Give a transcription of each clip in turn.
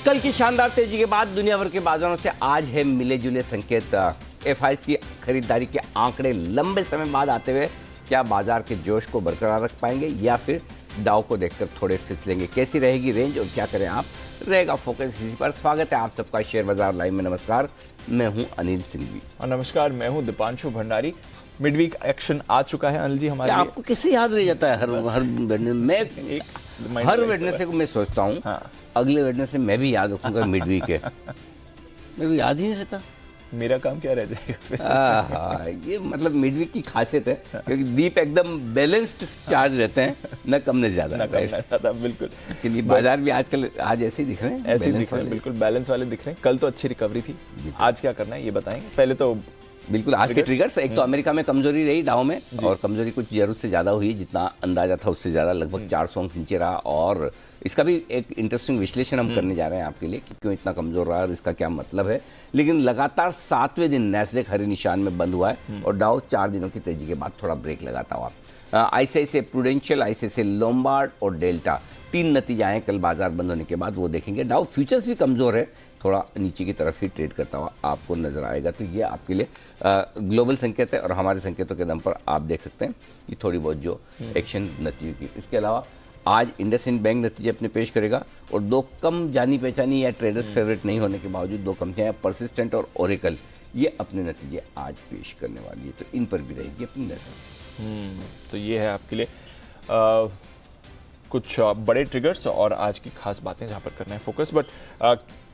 कल की शानदार तेजी के बाद दुनिया भर के बाजारों से आज है मिले जुले संकेत। एफआईएस की खरीदारी के आंकड़े लंबे समय बाद आते हुए क्या बाजार के जोश को बरकरार रख पाएंगे या फिर डाउ को देखकर थोड़े फिसलेंगे? कैसी रहेगी रेंज और क्या करें आप, रहेगा फोकस इसी पर। स्वागत है आप सबका शेयर बाजार लाइव में। नमस्कार, मैं हूं अनिल सिंघवी। और नमस्कार, मैं हूं दीपांशु भंडारी। मिडवीक एक्शन आ चुका है अनिल जी हमारे लिए। आपको कैसे याद रह जाता है हर वेडनेसडे को मैं सोचता हूँ अगले वेडनेसडे मैं भी याद रखूंगा मिडवीक है। मेरे को याद ही नहीं रहता। मेरा काम क्या रह जाएगा? ये मतलब मिडवीक की खासियत है क्योंकि दीप एकदम बैलेंस्ड चार्ज रहते हैं, न कम न ज्यादा। बिल्कुल। चलिए, बाजार भी आजकल आज ऐसे ही दिख रहे हैं, ऐसे दिख रहे हैं, बिल्कुल बैलेंस वाले दिख रहे हैं। कल तो अच्छी रिकवरी थी, आज क्या करना है ये बताएंगे। पहले तो बिल्कुल आज के ट्रिगर्स। एक तो अमेरिका में कमजोरी रही डाउ में, और कमजोरी कुछ जरूरत से ज्यादा हुई, जितना अंदाजा था उससे ज्यादा, लगभग 400 अंक नीचे रहा। और इसका भी एक इंटरेस्टिंग विश्लेषण हम करने जा रहे हैं आपके लिए कि क्यों इतना कमजोर रहा और इसका क्या मतलब है। लेकिन लगातार 7वें दिन नैस्डैक हरे निशान में बंद हुआ है और डाउ 4 दिनों की तेजी के बाद थोड़ा ब्रेक लगाता हुआ। आईसीआईसीआई प्रूडेंशियल, आईसीआईसीआई लोम्बार्ड और डेल्टा 3 नतीजे आए कल बाजार बंद होने के बाद, वो देखेंगे। डाउ फ्यूचर्स भी कमजोर है, थोड़ा नीचे की तरफ ही ट्रेड करता हुआ आपको नजर आएगा। तो ये आपके लिए ग्लोबल संकेत है और हमारे संकेतों के दम पर आप देख सकते हैं कि थोड़ी बहुत जो एक्शन नतीजों की। इसके अलावा आज इंडसइंड बैंक नतीजे अपने पेश करेगा और 2 कम जानी पहचानी या ट्रेडर्स फेवरेट नहीं होने के बावजूद 2 कंपनियां परसिस्टेंट और ओरेकल, ये अपने नतीजे आज पेश करने वाली है। तो इन पर भी रहेगी अपनी नजर। तो ये है आपके लिए कुछ बड़े ट्रिगर्स और आज की खास बातें जहां पर करना है फोकस। बट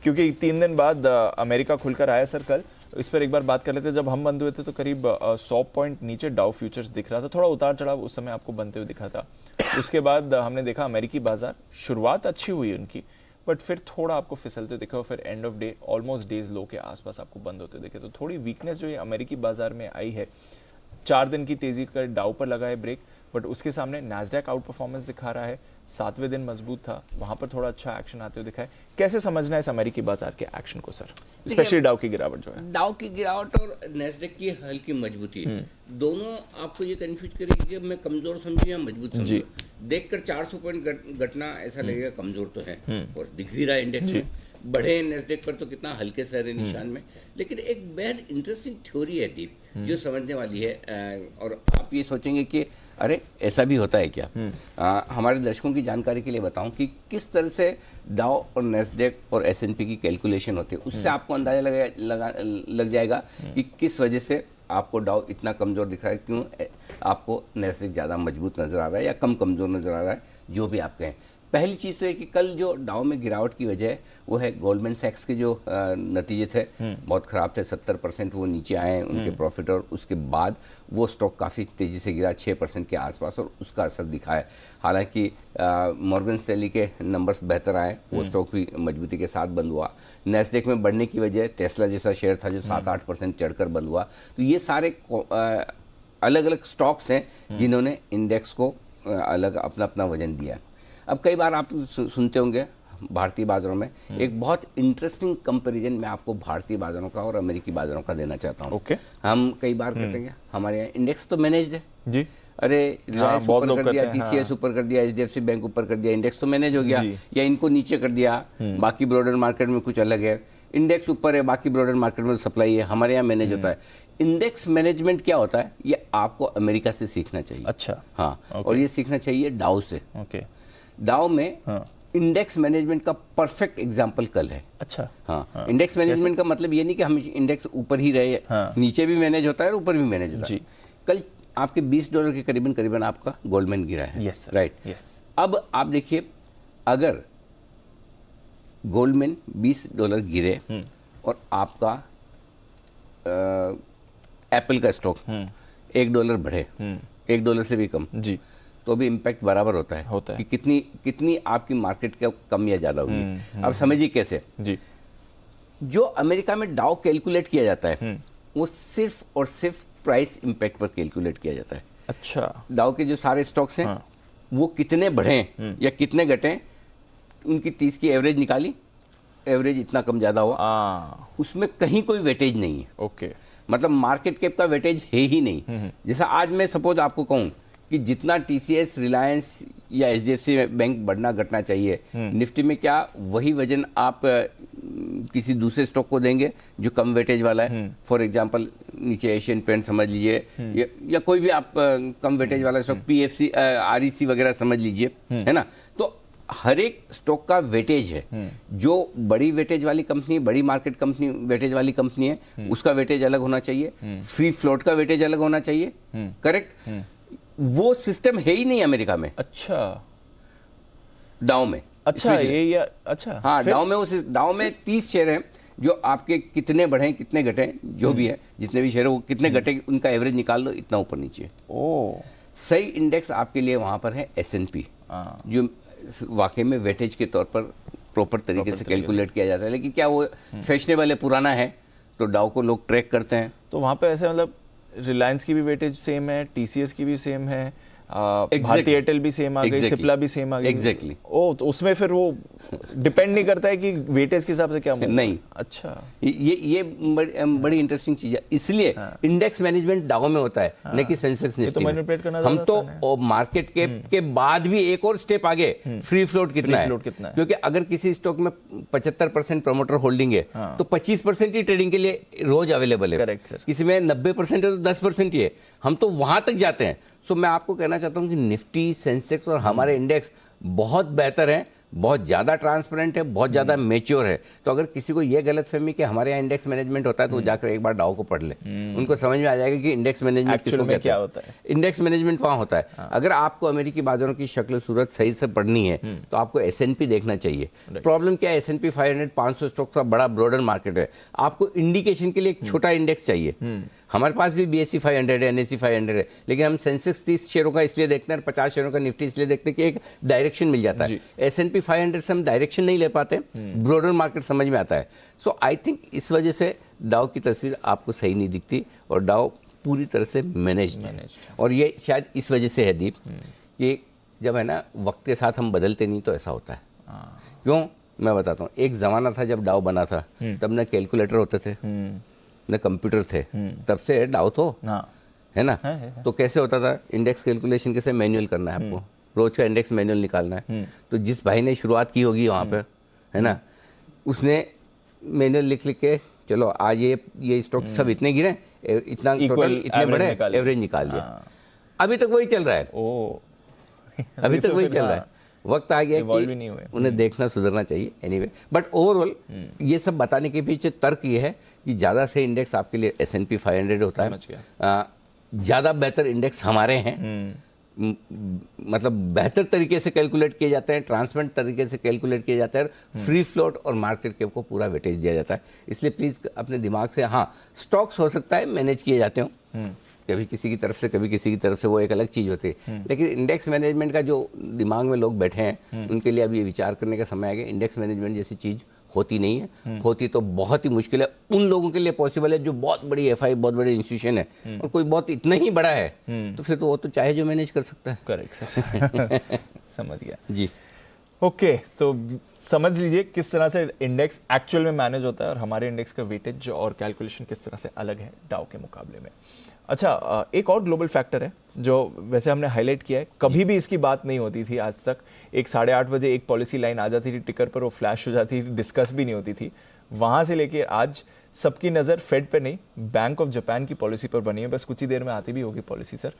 क्योंकि 3 दिन बाद अमेरिका खुलकर आया सर कल, इस पर एक बार बात कर लेते हैं। जब हम बंद हुए थे तो करीब 100 पॉइंट नीचे डाउ फ्यूचर्स दिख रहा था, थोड़ा उतार चढ़ाव उस समय आपको बनते हुए दिखा था। उसके बाद हमने देखा अमेरिकी बाजार, शुरुआत अच्छी हुई उनकी, बट फिर थोड़ा आपको फिसलते दिखे और फिर end of day almost day's low के आसपास आपको बंद होते दिखे। तो थोड़ी वीकनेस जो ये अमेरिकी बाजार में आई है, 4 दिन की तेजी का डाउ पर लगा है ब्रेक, बट उसके सामने नैस्डैक आउट परफॉर्मेंस दिखा रहा है। 7वें दिन मजबूत था, वहां पर थोड़ा अच्छा एक्शन आते हुए दिखा है। कैसे समझना है इस अमेरिकी बाजार के एक्शन को सर, स्पेशली डाउ की गिरावट जो है? डाउ की गिरावट और नैस्डैक की हल्की मजबूती, दोनों आपको ये कंफ्यूज करेगी कि मैं कमजोर समझूं या मजबूत समझूं। देखकर 400 पॉइंट घटना ऐसा लगेगा कमजोर तो है, और दिख भी रहा है इंडेक्स में। बढ़े नैस्डैक पर तो कितना हल्के से हरे निशान में। लेकिन एक बेहद इंटरेस्टिंग थ्योरी है दीप, जो समझने वाली है। और आप ये सोचेंगे कि अरे ऐसा भी होता है क्या? हमारे दर्शकों की जानकारी के लिए बताऊं कि किस तरह से डाउ और नैस्डैक और एसएनपी की कैलकुलेशन होती है। उससे आपको अंदाजा लग जाएगा कि किस वजह से आपको डाउ इतना कमजोर दिख रहा है, क्यों आपको नैस्डैक ज़्यादा मजबूत नजर आ रहा है या कम कमजोर नजर आ रहा है, जो भी आप कहें। पहली चीज़ तो है कि कल जो डाउ में गिरावट की वजह वो है गोल्डमैन सैक्स के जो नतीजे थे बहुत ख़राब थे। 70% वो नीचे आए हैं उनके प्रॉफिट, और उसके बाद वो स्टॉक काफ़ी तेज़ी से गिरा 6% के आसपास, और उसका असर दिखा है। हालांकि मॉर्गन स्टैनली के नंबर्स बेहतर आए, वो स्टॉक भी मजबूती के साथ बंद हुआ। नैस्डैक में बढ़ने की वजह टेस्ला जैसा शेयर था जो 7-8% चढ़कर बंद हुआ। तो ये सारे अलग अलग स्टॉक्स हैं जिन्होंने इंडेक्स को अलग अपना अपना वजन दिया। अब कई बार आप सुनते होंगे भारतीय बाजारों में एक बहुत इंटरेस्टिंग कंपैरिजन मैं आपको भारतीय बाजारों का और अमेरिकी बाजारों का देना चाहता हूँ। हम कई बार कहते हैं हमारे यहाँ इंडेक्स तो मैनेज्ड है जी, अरे रिलायंस ऊपर कर दिया, टीसीएस ऊपर कर दिया, एचडीएफसी बैंक ऊपर कर दिया, इंडेक्स तो मैनेज हो गया, या इनको नीचे कर दिया, बाकी ब्रॉडर मार्केट में कुछ अलग है। इंडेक्स ऊपर है, बाकी ब्रॉडर मार्केट में सप्लाई है, हमारे यहाँ मैनेज होता है। इंडेक्स मैनेजमेंट क्या होता है, ये आपको अमेरिका से सीखना चाहिए। अच्छा, हाँ, और ये सीखना चाहिए डाउ से। डाउ में इंडेक्स मैनेजमेंट का परफेक्ट एग्जांपल कल है। अच्छा, हाँ, इंडेक्स मैनेजमेंट का मतलब ये नहीं कि हम इंडेक्स ऊपर ही रहे, नीचे भी मैनेज होता है और ऊपर भी मैनेज होता है। कल आपके $20 के करीबन आपका गोल्डमैन गिरा है, राइट? अब आप देखिए, अगर गोल्डमैन $20 गिरे और आपका एप्पल का स्टॉक $1 बढ़े, $1 से भी कम जी, तो भी इम्पैक्ट बराबर होता है कि कितनी आपकी मार्केट का कम या ज्यादा होगी। अब समझिए कैसे जी। जो अमेरिका में डाउ कैलकुलेट किया जाता है वो सिर्फ और सिर्फ प्राइस इम्पैक्ट पर कैलकुलेट किया जाता है। अच्छा, डाउ के जो सारे स्टॉक्स हैं वो कितने बढ़े या कितने घटे, उनकी 30 की एवरेज निकाली, एवरेज इतना कम ज्यादा हुआ, उसमें कहीं कोई वेटेज नहीं है। मतलब मार्केट कैप का वेटेज है ही नहीं। जैसा आज मैं सपोज आपको कहूं कि जितना टीसीएस, रिलायंस या एचडीएफसी बैंक बढ़ना घटना चाहिए, निफ्टी में क्या वही वजन आप किसी दूसरे स्टॉक को देंगे जो कम वेटेज वाला है। फॉर एग्जांपल नीचे एशियन पेंट समझ लीजिए, या कोई भी आप कम वेटेज वाला स्टॉक, पीएफसी, आरईसी वगैरह समझ लीजिए, है ना। तो हर एक स्टॉक का वेटेज है। जो बड़ी वेटेज वाली कंपनी, बड़ी मार्केट कंपनी वेटेज वाली कंपनी है, उसका वेटेज अलग होना चाहिए, फ्री फ्लोट का वेटेज अलग होना चाहिए, करेक्ट। वो सिस्टम है ही नहीं अमेरिका में। अच्छा, डाउ में। अच्छा ये अच्छा, हाँ, डाउ में डाउ में 30 शेयर हैं जो आपके कितने बढ़े कितने घटे, जो भी है, जितने भी शेयर वो कितने घटे, उनका एवरेज निकाल दो, इतना ऊपर नीचे। ओ, सही इंडेक्स आपके लिए वहां पर है S&P, जो वाकई में वेटेज के तौर पर प्रॉपर तरीके से कैलकुलेट किया जाता है। लेकिन क्या वो फैशनेबल है, पुराना है, तो डाउ को लोग ट्रैक करते हैं। तो वहाँ पे ऐसे मतलब रिलायंस की भी वेटेज सेम है, टीसीएस की भी सेम है, भारती एयरटेल भी सेम आ गई, सिप्ला भी सेम आ गई। एग्जैक्टली। ओ, तो उसमें फिर वो डिपेंड नहीं करता है कि वेटेज के हिसाब से क्या नहीं। अच्छा, ये बड़ी इंटरेस्टिंग चीज है। इसलिए इंडेक्स मैनेजमेंट डाउ में होता है, न कि सेंसेक्स निफ्टी में। मैनिपुलेट करना हम तो मार्केट के बाद भी एक और स्टेप आगे, फ्री फ्लोट कितना है, क्योंकि अगर किसी स्टॉक में 75% प्रमोटर होल्डिंग है, तो 25% ही ट्रेडिंग के लिए रोज अवेलेबल है। Correct sir. किसी में 90% है तो 10% ही है। हम तो वहां तक जाते हैं। सो मैं आपको कहना चाहता हूं कि निफ्टी, सेंसेक्स और हमारे इंडेक्स बहुत बेहतर हैं, बहुत ज़्यादा ट्रांसपेरेंट है, बहुत ज़्यादा मेच्योर है। तो अगर किसी को ये गलतफहमी कि हमारे यहाँ इंडेक्स मैनेजमेंट होता है, तो वो जाकर एक बार डाउ को पढ़ ले, उनको समझ में आ जाएगा कि इंडेक्स मैनेजमेंट किसको कहते हैं, क्या होता है। इंडेक्स मैनेजमेंट वहाँ होता है। अगर आपको अमेरिकी बाजारों की शक्ल सूरत सही से पढ़नी है, तो आपको S&P देखना चाहिए। प्रॉब्लम क्या है, S&P 500 500 स्टॉक का बड़ा ब्रॉडर मार्केट है। आपको इंडिकेशन के लिए एक छोटा इंडेक्स चाहिए। हमारे पास भी BSE 500 है, NSE 500 है, लेकिन हम सेंसेक्स 30 शेयरों का इसलिए देखते हैं, 50 शेयरों का निफ्टी इसलिए देखते हैं कि एक डायरेक्शन मिल जाता है। S&P 500 से हम डायरेक्शन नहीं ले पाते, ब्रॉडर मार्केट समझ में आता है। सो आई थिंक इस वजह से डाउ की तस्वीर आपको सही नहीं दिखती, और डाउ पूरी तरह से मैनेज्ड है। और ये शायद इस वजह से है दीप, कि जब है ना वक्त के साथ हम बदलते नहीं तो ऐसा होता है। क्यों, मैं बताता हूँ। एक ज़माना था जब डाउ बना था, तब न कैलकुलेटर होते थे, न कंप्यूटर थे, तब से डाउ तो है ना। तो कैसे होता था, इंडेक्स कैलकुलेशन कैसे, मैनुअल करना है आपको, रोज का इंडेक्स मैनुअल निकालना है। तो जिस भाई ने शुरुआत की होगी वहाँ पे, है ना, उसने मैनुअल लिख के, चलो आज ये स्टॉक सब इतने गिरे, इतना टोटल इतने बड़े, एवरेज निकाल दिया। अभी तक वही चल रहा है। अभी तक वही चल रहा है। वक्त आ गया कि उन्हें देखना सुधरना चाहिए। एनीवे, बट ओवरऑल ये सब बताने के पीछे तर्क ये है कि ज़्यादा से इंडेक्स आपके लिए S&P 500 होता है। ज़्यादा बेहतर इंडेक्स हमारे हैं, मतलब बेहतर तरीके से कैलकुलेट किए जाते हैं, ट्रांसपेरेंट तरीके से कैलकुलेट किए जाते हैं, फ्री फ्लोट और मार्केट कैप को पूरा वेटेज दिया जाता है। इसलिए प्लीज़ अपने दिमाग से, हाँ स्टॉक्स हो सकता है मैनेज किए जाते हो, कभी किसी की तरफ से कभी किसी की तरफ से, वो एक अलग चीज़ होती है। लेकिन इंडेक्स मैनेजमेंट का जो दिमाग में लोग बैठे हैं, उनके लिए अब ये विचार करने का समय आ गया। इंडेक्स मैनेजमेंट जैसी चीज़ होती नहीं है, होती तो बहुत ही मुश्किल है। उन लोगों के लिए पॉसिबल है जो बहुत बड़ी FI, बहुत बड़ी इंस्टीट्यूशन है, और कोई बहुत इतना ही बड़ा है, तो फिर तो वो तो चाहे जो मैनेज कर सकता है। Correct sir. समझ गया जी। ओके, तो समझ लीजिए किस तरह से इंडेक्स एक्चुअल में मैनेज होता है, और हमारे इंडेक्स का वेटेज और कैलकुलेशन किस तरह से अलग है डाउ के मुकाबले में। अच्छा, एक और ग्लोबल फैक्टर है जो वैसे हमने हाईलाइट किया है, कभी भी इसकी बात नहीं होती थी आज तक। 8-8:30 बजे एक पॉलिसी लाइन आ जाती थी टिकर पर, वो फ्लैश हो जाती थी, डिस्कस भी नहीं होती थी। वहाँ से लेके आज सबकी नज़र फेड पे नहीं, बैंक ऑफ जापान की पॉलिसी पर बनी है। बस कुछ ही देर में आती भी होगी पॉलिसी। सर,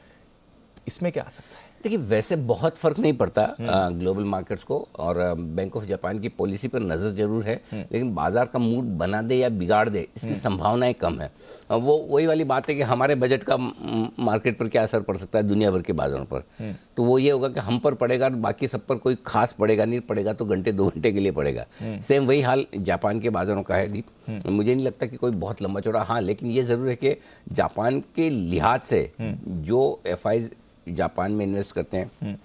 इसमें क्या आ सकता है? देखिए, वैसे बहुत फर्क नहीं पड़ता ग्लोबल मार्केट्स को, और बैंक ऑफ जापान की पॉलिसी पर नज़र जरूर है, लेकिन बाजार का मूड बना दे या बिगाड़ दे, इसकी संभावनाएं कम है। वो वही वाली बात है कि हमारे बजट का मार्केट पर क्या असर पड़ सकता है दुनिया भर के बाजारों पर। तो वो ये होगा कि हम पर पड़ेगा, बाकी सब पर कोई खास पड़ेगा नहीं, पड़ेगा तो घंटे 2 घंटे के लिए पड़ेगा। सेम वही हाल जापान के बाजारों का है दीप। मुझे नहीं लगता कि कोई बहुत लंबा चौड़ा, हाँ लेकिन ये ज़रूर है कि जापान के लिहाज से जो FIs जापान में इन्वेस्ट करते हैं,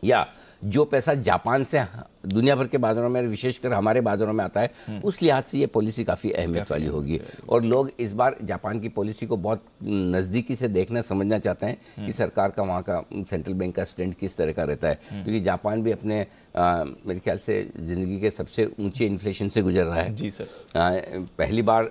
या जो पैसा जापान से दुनिया भर के बाजारों में, विशेषकर हमारे बाजारों में आता है, उस लिहाज से ये पॉलिसी काफ़ी अहमियत वाली होगी। और लोग इस बार जापान की पॉलिसी को बहुत नज़दीकी से देखना समझना चाहते हैं कि सरकार का, वहाँ का सेंट्रल बैंक का स्टैंड किस तरह का रहता है, क्योंकि जापान भी अपने मेरे ख्याल से ज़िंदगी के सबसे ऊंचे इन्फ्लेशन से गुजर रहा है। जी सर। पहली बार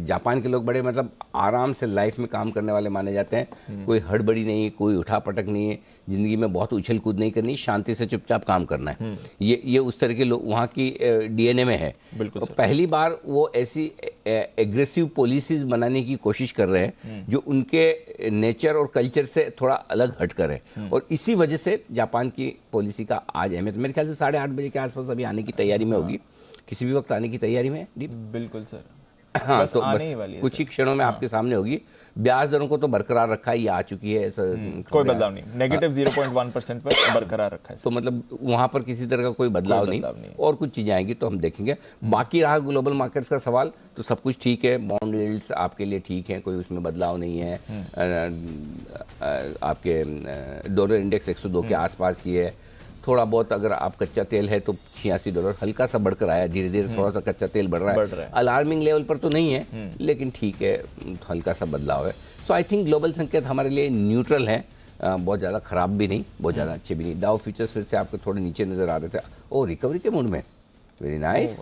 जापान के लोग बड़े मतलब आराम से लाइफ में काम करने वाले माने जाते हैं। कोई हड़बड़ी नहीं, कोई उठापटक नहीं है, ज़िंदगी में बहुत उछल कूद नहीं करनी, शांति से चुपचाप काम करना है। ये उस तरह के लोग वहाँ की डीएनए में है। बिल्कुल तो पहली बार वो ऐसी एग्रेसिव पॉलिसीज बनाने की कोशिश कर रहे हैं जो उनके नेचर और कल्चर से थोड़ा अलग हटकर है। और इसी वजह से जापान की पॉलिसी का आज अहमियत मेरे ख्याल से 8:30 बजे के आसपास अभी आने की तैयारी में होगी, किसी भी वक्त आने की तैयारी में है। बिल्कुल सर। हाँ, तो आने ही बस वाली है कुछ ही क्षणों में आपके सामने होगी। ब्याज दरों को तो बरकरार रखा है, ये आ चुकी है, कोई बदलाव नहीं, नेगेटिव 0.1% पर बरकरार रखा है। तो मतलब वहाँ पर किसी तरह का कोई बदलाव नहीं। और कुछ चीज़ें आएंगी तो हम देखेंगे। बाकी रहा ग्लोबल मार्केट्स का सवाल, तो सब कुछ ठीक है, बॉन्ड यील्ड्स आपके लिए ठीक है, कोई उसमें बदलाव नहीं है। आपके डॉलर इंडेक्स 102 के आसपास ही है। थोड़ा बहुत अगर आप कच्चा तेल है तो $86 हल्का सा बढ़कर आया, धीरे धीरे थोड़ा सा कच्चा तेल बढ़ रहा है। अलार्मिंग लेवल पर तो नहीं है, लेकिन ठीक है, हल्का सा बदलाव है। सो आई थिंक ग्लोबल संकेत हमारे लिए न्यूट्रल है, बहुत ज़्यादा खराब भी नहीं, बहुत ज़्यादा अच्छे भी नहीं। डाउ फ्यूचर्स फिर से आपको थोड़े नीचे नजर आ रहे थे, ओ रिकवरी के मूड में, वेरी नाइस।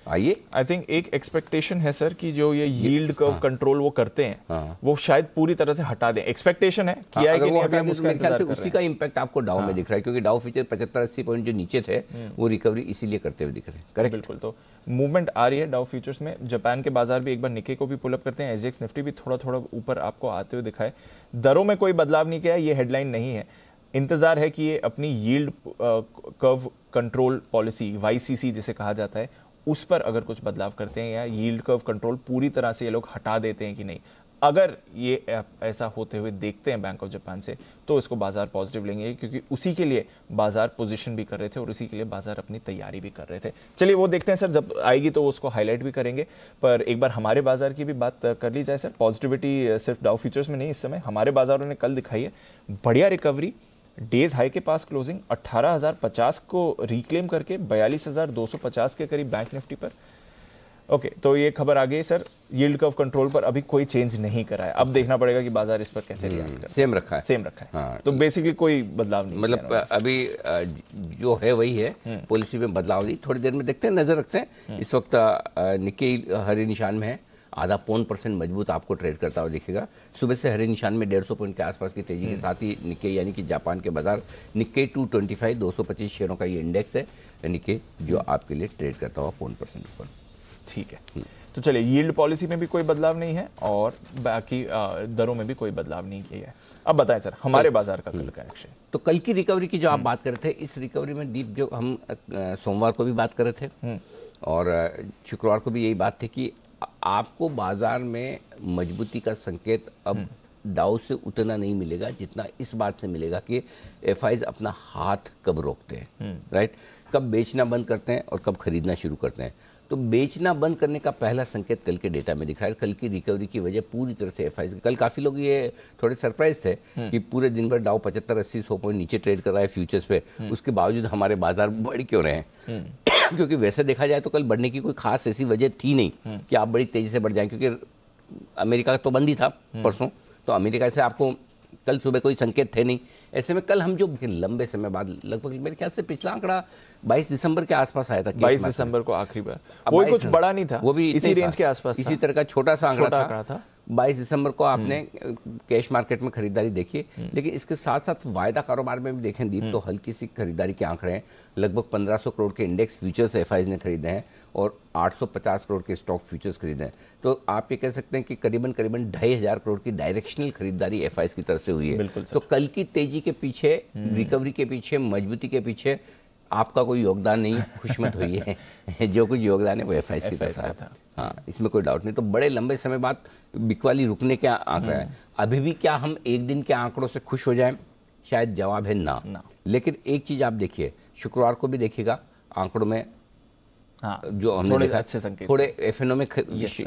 आइए, आई थिंक एक एक्सपेक्टेशन है सर कि जो ये यील्ड कर्व कंट्रोल वो करते हैं, वो शायद पूरी तरह से हटा दें। एक्सपेक्टेशन है, किया है कि नहीं, अभी हम उसका इंतजार कर रहे हैं। उसी का इंपैक्ट आपको डाउ में दिख रहा है, क्योंकि डाउ फ्यूचर 75-80 पॉइंट जो नीचे थे वो रिकवरी इसीलिए करते हुए दिख रहे हैं। करेक्ट, बिल्कुल। तो मूवमेंट आ रही है डाउ फ्यूचर्स में। जापान के बाजार भी एक बार निक्के को भी पुल अप करते हैं, एसजीएक्स निफ्टी भी थोड़ा थोड़ा ऊपर आपको आते हुए दिखाए। दरों में कोई बदलाव नहीं किया है, ये हेडलाइन नहीं है। इंतजार है कि ये अपनी yield curve control policy, YCC जिसे कहा जाता है, उस पर अगर कुछ बदलाव करते हैं या यील्ड कर्व कंट्रोल पूरी तरह से ये लोग हटा देते हैं कि नहीं। अगर ये ऐसा होते हुए देखते हैं बैंक ऑफ जापान से, तो इसको बाजार पॉजिटिव लेंगे, क्योंकि उसी के लिए बाजार पोजीशन भी कर रहे थे और उसी के लिए बाजार अपनी तैयारी भी कर रहे थे। चलिए वो देखते हैं सर, जब आएगी तो उसको हाईलाइट भी करेंगे। पर एक बार हमारे बाजार की भी बात कर ली जाए सर। पॉजिटिविटी सिर्फ डाउ फ्यूचर्स में नहीं, इस समय हमारे बाजारों ने कल दिखाई है बढ़िया रिकवरी। डेज हाई के पास क्लोजिंग 18,050 को रिक्लेम करके 42,250 के करीब बैंक निफ्टी पर। ओके, तो ये खबर आ गई सर, यील्ड कर्व कंट्रोल पर अभी कोई चेंज नहीं करा है। अब देखना पड़ेगा कि बाजार इस पर कैसे रिएक्ट करे। सेम रखा है, सेम रखा है। हाँ, तो बेसिकली कोई बदलाव नहीं, मतलब अभी जो है वही है, पॉलिसी में बदलाव नहीं। थोड़ी देर में देखते हैं, नजर रखते हैं। इस वक्त निक्के हरे निशान में है, 0.5% मजबूत आपको ट्रेड करता हुआ दिखेगा। सुबह से हरे निशान में 150 पॉइंट के आसपास की तेजी के साथ ही निक्के यानी कि जापान के बाजार निक्के 225 225 शेयरों का ये इंडेक्स है निक्के, जो आपके लिए ट्रेड करता हुआ 0.5% ऊपर। ठीक है, तो चलिए यील्ड पॉलिसी में भी कोई बदलाव नहीं है और बाकी दरों में भी कोई बदलाव नहीं किया है। अब बताएं सर, हमारे बाजार का कल का एक्शन। तो कल की रिकवरी की जो आप बात कर रहे थे, इस रिकवरी में दीप जो हम सोमवार को भी बात कर रहे थे और शुक्रवार को भी यही बात थी कि आपको बाजार में मजबूती का संकेत अब डाउ से उतना नहीं मिलेगा जितना इस बात से मिलेगा कि एफआईज अपना हाथ कब रोकते हैं, राइट, कब बेचना बंद करते हैं और कब खरीदना शुरू करते हैं। तो बेचना बंद करने का पहला संकेत कल के डेटा में दिखा है। कल की रिकवरी की वजह पूरी तरह से एफआईज, कल काफ़ी लोग ये थोड़े सरप्राइज थे कि पूरे दिन भर डाउ 75-80-100 पॉइंट नीचे ट्रेड कर रहा है फ्यूचर्स पे, उसके बावजूद हमारे बाजार बढ़ क्यों रहे हैं। क्योंकि वैसे देखा जाए तो कल बढ़ने की कोई खास ऐसी वजह थी नहीं कि आप बड़ी तेजी से बढ़ जाएं, क्योंकि अमेरिका तो बंद ही था परसों, तो अमेरिका से आपको कल सुबह कोई संकेत थे नहीं। ऐसे में कल हम जो लंबे समय बाद, लगभग मेरे ख्याल से पिछला आंकड़ा 22 दिसंबर के आसपास आया था, 22 दिसंबर को आखिरी बार, वो कुछ बड़ा नहीं था, वो भी इसी रेंज के आसपास, इसी तरह का छोटा सा आंकड़ा था। 22 दिसंबर को आपने कैश मार्केट में खरीदारी देखी, लेकिन इसके साथ साथ वायदा कारोबार में भी देखें दीप, तो हल्की सी खरीदारी के आंकड़े हैं। लगभग 1500 करोड़ के इंडेक्स फ्यूचर्स एफआईज ने खरीदे हैं और 850 करोड़ के स्टॉक फ्यूचर्स खरीदे हैं। तो आप ये कह सकते हैं कि करीबन 2,500 करोड़ की डायरेक्शनल खरीदारी एफआईज की तरफ से हुई है। तो कल की तेजी के पीछे, रिकवरी के पीछे, मजबूती के पीछे आपका कोई योगदान नहीं, खुशमत हुई है। जो कुछ योगदान है वो एफआईज की तरफ से था। हाँ, इसमें कोई डाउट नहीं। तो बड़े लंबे समय बाद बिकवाली रुकने के आंकड़ा है। अभी भी क्या हम एक दिन के आंकड़ों से खुश हो जाएं? शायद जवाब है ना। लेकिन एक चीज आप देखिए, शुक्रवार को भी देखिएगा आंकड़ों में हाँ, जो हमने थोड़े देखा अच्छे संकेत, थोड़े एफएनओ में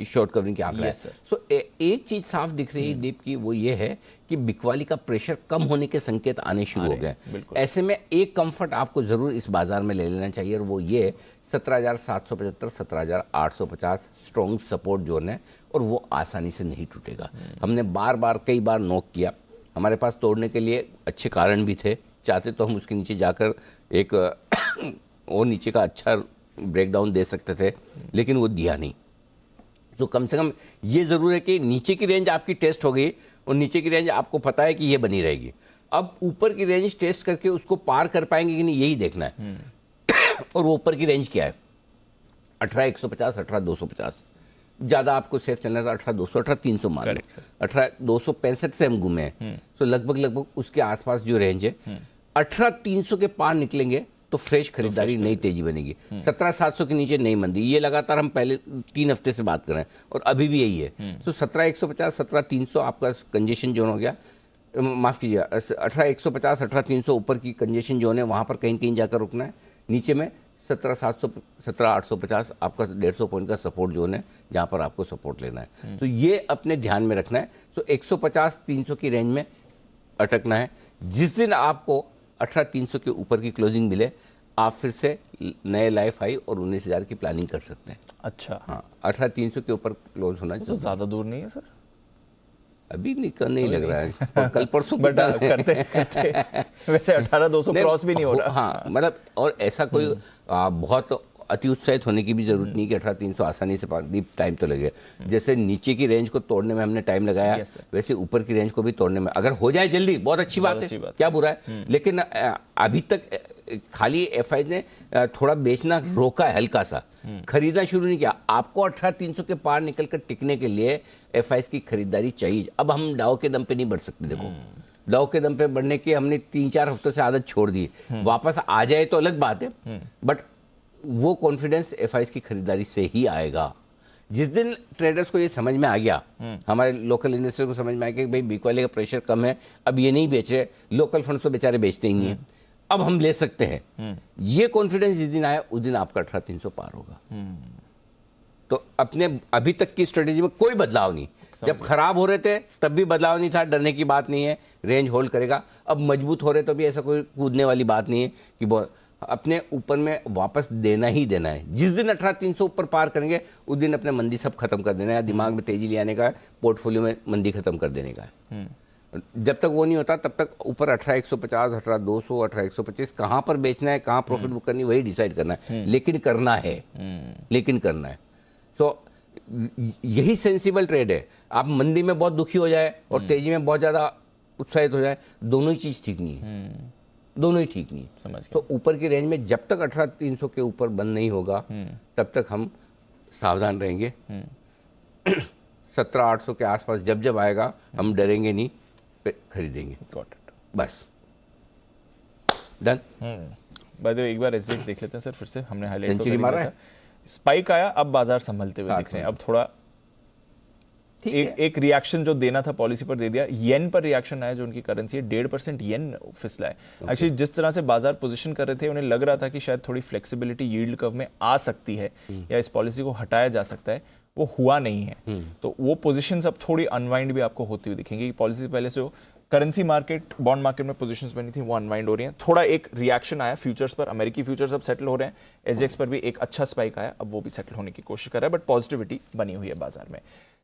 शॉर्ट कवरिंग के आंकड़ा Yes, है। sir. सो एक चीज साफ दिख रही है दीप की, वो ये है कि बिकवाली का प्रेशर कम होने के संकेत आने शुरू हो गए। बिल्कुल। ऐसे में एक कंफर्ट आपको जरूर इस बाजार में ले लेना चाहिए, और वो ये 17,775 17,850 स्ट्रॉन्ग सपोर्ट जोन है, और वो आसानी से नहीं टूटेगा। हमने बार बार कई बार नोक किया, हमारे पास तोड़ने के लिए अच्छे कारण भी थे, चाहते तो हम उसके नीचे जाकर एक और नीचे का अच्छा ब्रेकडाउन दे सकते थे, लेकिन वो दिया नहीं। तो कम से कम ये ज़रूर है कि नीचे की रेंज आपकी टेस्ट हो गई, और नीचे की रेंज आपको पता है कि ये बनी रहेगी। अब ऊपर की रेंज टेस्ट करके उसको पार कर पाएंगे कि नहीं, यही देखना है। और वो ऊपर की रेंज क्या है? 18,150 18,250। ज़्यादा आपको सेफ चलना था 18,200 18,300 मान लो। 18,265 से हम घूमे हैं, तो लगभग उसके आसपास जो रेंज है 18,300 के पार निकलेंगे तो फ्रेश खरीदारी, नई तेजी बनेगी। 17,700 के नीचे नहीं मंदी, ये लगातार हम पहले 3 हफ्ते से बात कर रहे हैं, और अभी भी यही है। तो 17,150 17,300 आपका कंजेशन जोन हो गया, माफ कीजिए 18,150 18,300 ऊपर की कंजेशन जोन है, वहां पर कहीं कहीं जाकर रुकना है। नीचे में 17,700 17,850 आपका 150 पॉइंट का सपोर्ट जोन है, जहां पर आपको सपोर्ट लेना है। तो ये अपने ध्यान में रखना है। तो 150-300 की रेंज में अटकना है। जिस दिन आपको 18,300 के ऊपर की क्लोजिंग मिले, आप फिर से नए लाइफ हाई और 19,000 की प्लानिंग कर सकते हैं। अच्छा, हाँ, 18,300 के ऊपर क्लोज होना तो ज़्यादा दूर नहीं है सर? अभी नहीं लग रहा है, और कल परसों बट करते वैसे 18,200 क्रॉस भी नहीं हो रहा। हाँ, मतलब और ऐसा कोई बहुत अति उत्साहित होने की भी जरूरत नहीं कि 18,300 आसानी से टाइम तो लगे। जैसे नीचे की रेंज को तोड़ने में हमने टाइम लगाया, वैसे ऊपर की रेंज को भी तोड़ने में अगर हो जाए जल्दी, बहुत अच्छी बात है, क्या बुरा है। लेकिन अभी तक खाली एफआई ने थोड़ा बेचना रोका है, हल्का सा खरीदना शुरू नहीं किया। आपको 18,300 के पार निकलकर टिकने के लिए एफआई की खरीदारी चाहिए। अब हम डाउ के दम पे नहीं बढ़ सकते। देखो, डाउ के दम पे बढ़ने की हमने 3-4 हफ्तों से आदत छोड़ दी। वापस आ जाए तो अलग बात है, बट वो कॉन्फिडेंस एफआई की खरीदारी से ही आएगा। जिस दिन ट्रेडर्स को ये समझ में आ गया, हमारे लोकल इन्वेस्टर को समझ में आ गया कि भाई बिकवाली का प्रेशर कम है, अब ये नहीं बेच रहे, लोकल फंड्स तो बेचारे बेचते ही नहीं है, अब हम ले सकते हैं, ये कॉन्फिडेंस जिस दिन आया उस दिन आपका 18,300 पार होगा। तो अपने अभी तक की स्ट्रेटेजी में कोई बदलाव नहीं। जब खराब हो रहे थे तब भी बदलाव नहीं था, डरने की बात नहीं है, रेंज होल्ड करेगा। अब मजबूत हो रहे तो भी ऐसा कोई कूदने वाली बात नहीं है कि अपने ऊपर में वापस देना ही देना है। जिस दिन 18,300 ऊपर पार करेंगे उस दिन अपने मंदी सब खत्म कर देना है, दिमाग में तेजी ले आने का है, पोर्टफोलियो में मंदी खत्म कर देने का है। जब तक वो नहीं होता तब तक ऊपर 18,150 18,200 18,125 कहाँ पर बेचना है, कहाँ प्रॉफिट बुक करनी, वही डिसाइड करना है। लेकिन करना है, लेकिन करना है। तो यही सेंसिबल ट्रेड है। आप मंदी में बहुत दुखी हो जाए और तेजी में बहुत ज्यादा उत्साहित हो जाए, दोनों ही चीज ठीक नहीं है, दोनों ही ठीक नहीं। समझ तो ऊपर की रेंज में जब तक 18,300 के ऊपर बंद नहीं होगा तब तक हम सावधान रहेंगे। 17,800 के आसपास जब आएगा हम डरेंगे नहीं, खरीदेंगे। बस डन। बाय द वे एक बार एसजेएक्स देख लेते हैं सर, फिर से हमने हाईलाइट सेंचुरी मारा है, स्पाइक आया, अब बाजार संभलते हुए दिख रहे हैं। अब थोड़ा एक रिएक्शन जो देना था पॉलिसी पर दे दिया। येन पर रिएक्शन आया, जो उनकी करेंसी है, 1.5% येन फिसला है। एक्चुअली जिस तरह से बाजार पोजीशन कर रहे थे, उन्हें लग रहा था कि शायद थोड़ी फ्लेक्सिबिलिटी यील्ड कर्व में आ सकती है या इस पॉलिसी को हटाया जा सकता है, वो हुआ नहीं है। तो वो पोजीशंस अब थोड़ी अनवाइंड भी आपको होती हुई दिखेंगी। पॉलिसी पहले से करेंसी मार्केट, बॉन्ड मार्केट में पोजीशंस बनी थी, वो अनवाइंड हो रही हैं। थोड़ा एक रिएक्शन आया फ्यूचर्स पर, अमेरिकी फ्यूचर्स अब सेटल हो रहे हैं। एसजेएक्स पर भी एक अच्छा स्पाइक आया, अब वो भी सेटल होने की कोशिश कर रहा है, बट पॉजिटिविटी बनी हुई है बाजार में।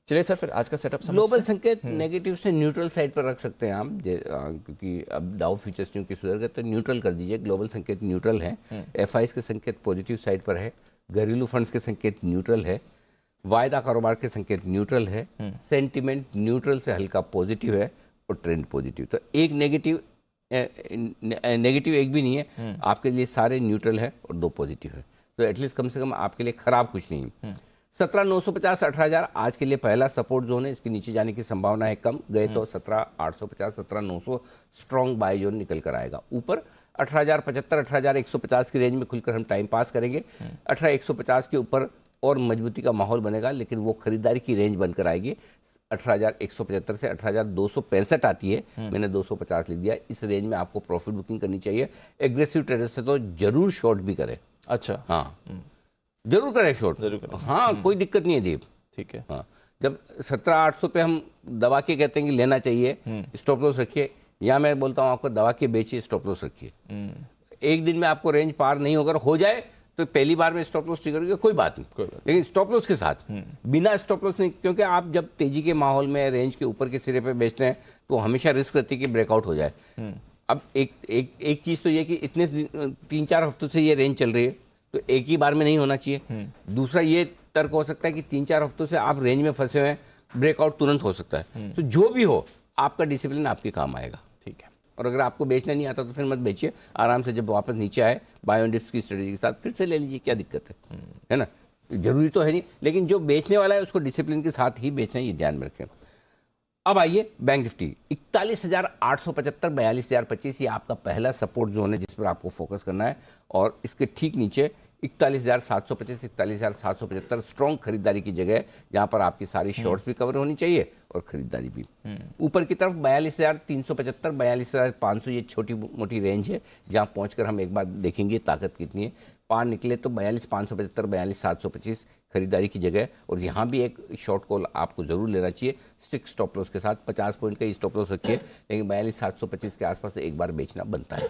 चलिए सर, फिर आज का सेटअप ग्लोबल संकेत नेगेटिव से न्यूट्रल साइड पर रख सकते हैं आप, क्योंकि अब डाउ फ्यूचर्स क्योंकि सुधर गए तो न्यूट्रल कर दीजिए। ग्लोबल संकेत न्यूट्रल है, एफआईज के संकेत पॉजिटिव साइड पर है, घरेलू फंड्स के संकेत न्यूट्रल है, वायदा कारोबार के संकेत न्यूट्रल है, सेंटिमेंट न्यूट्रल से हल्का पॉजिटिव है और ट्रेंड पॉजिटिव। तो एक नेगेटिव एक भी नहीं है आपके लिए, सारे न्यूट्रल है और 2 पॉजिटिव है। तो एटलीस्ट कम से कम आपके लिए खराब कुछ नहीं है। 17,950 18,000 आज के लिए पहला सपोर्ट जोन है, इसके नीचे जाने की संभावना है कम। गए तो 17,850 17,900 स्ट्रॉन्ग बाय जोन निकल कर आएगा। ऊपर 18,075 18,150 की रेंज में खुलकर हम टाइम पास करेंगे। 18,150 के ऊपर और मजबूती का माहौल बनेगा, लेकिन वो खरीदारी की रेंज बनकर आएगी। 18,175 से 18,265 आती है, मैंने 250 लिख दिया। इस रेंज में आपको प्रॉफिट बुकिंग करनी चाहिए। एग्रेसिव ट्रेडर से तो जरूर शॉर्ट भी करें। अच्छा, हाँ, जरूर करें शॉर्ट, जरूर करें। हाँ कोई दिक्कत नहीं है दीप। ठीक है। हाँ, जब 17,800 पे हम दबा के कहते हैं कि लेना चाहिए, स्टॉप लॉस रखिए, या मैं बोलता हूँ आपको दबा के बेचिए, स्टॉप लॉस रखिए। एक दिन में आपको रेंज पार नहीं होकर हो जाए तो पहली बार में स्टॉप लॉस ट्रिगर कोई बात नहीं, लेकिन स्टॉप लॉस के साथ, बिना स्टॉप लॉस नहीं, क्योंकि आप जब तेजी के माहौल में रेंज के ऊपर के सिरे पे बेचते हैं तो हमेशा रिस्क रहती है कि ब्रेकआउट हो जाए। अब एक चीज तो ये कि इतने 3-4 हफ्तों से ये रेंज चल रही है तो एक ही बार में नहीं होना चाहिए। दूसरा ये तर्क हो सकता है कि 3-4 हफ्तों से आप रेंज में फंसे हुए हैं, ब्रेकआउट तुरंत हो सकता है। तो जो भी हो, आपका डिसिप्लिन आपके काम आएगा। ठीक है। और अगर आपको बेचना नहीं आता तो फिर मत बेचिए, आराम से जब वापस नीचे आए बाय ऑन डिप्स की स्ट्रेटेजी के साथ फिर से ले लीजिए, क्या दिक्कत है ना? जरूरी तो है नहीं, लेकिन जो बेचने वाला है उसको डिसिप्लिन के साथ ही बेचना है, ये ध्यान में रखें। अब आइए बैंक निफ्टी 41,875 42,025, ये आपका पहला सपोर्ट जोन है जिस पर आपको फोकस करना है, और इसके ठीक नीचे 41,725 41,775 स्ट्रॉन्ग खरीदारी की जगह है, जहां पर आपकी सारी शॉर्ट्स भी कवर होनी चाहिए और खरीदारी भी। ऊपर की तरफ 42,375 42,500, ये छोटी मोटी रेंज है जहां पहुंचकर हम एक बार देखेंगे ताकत कितनी है। पार निकले तो 42,575 42,725 खरीदारी की जगह, और यहाँ भी एक शॉर्ट कॉल आपको जरूर लेना चाहिए स्ट्रिक्ट स्टॉप लॉस के साथ। 50 पॉइंट का स्टॉप लॉस रखिए, लेकिन 42,725 के आसपास एक बार बेचना बनता है।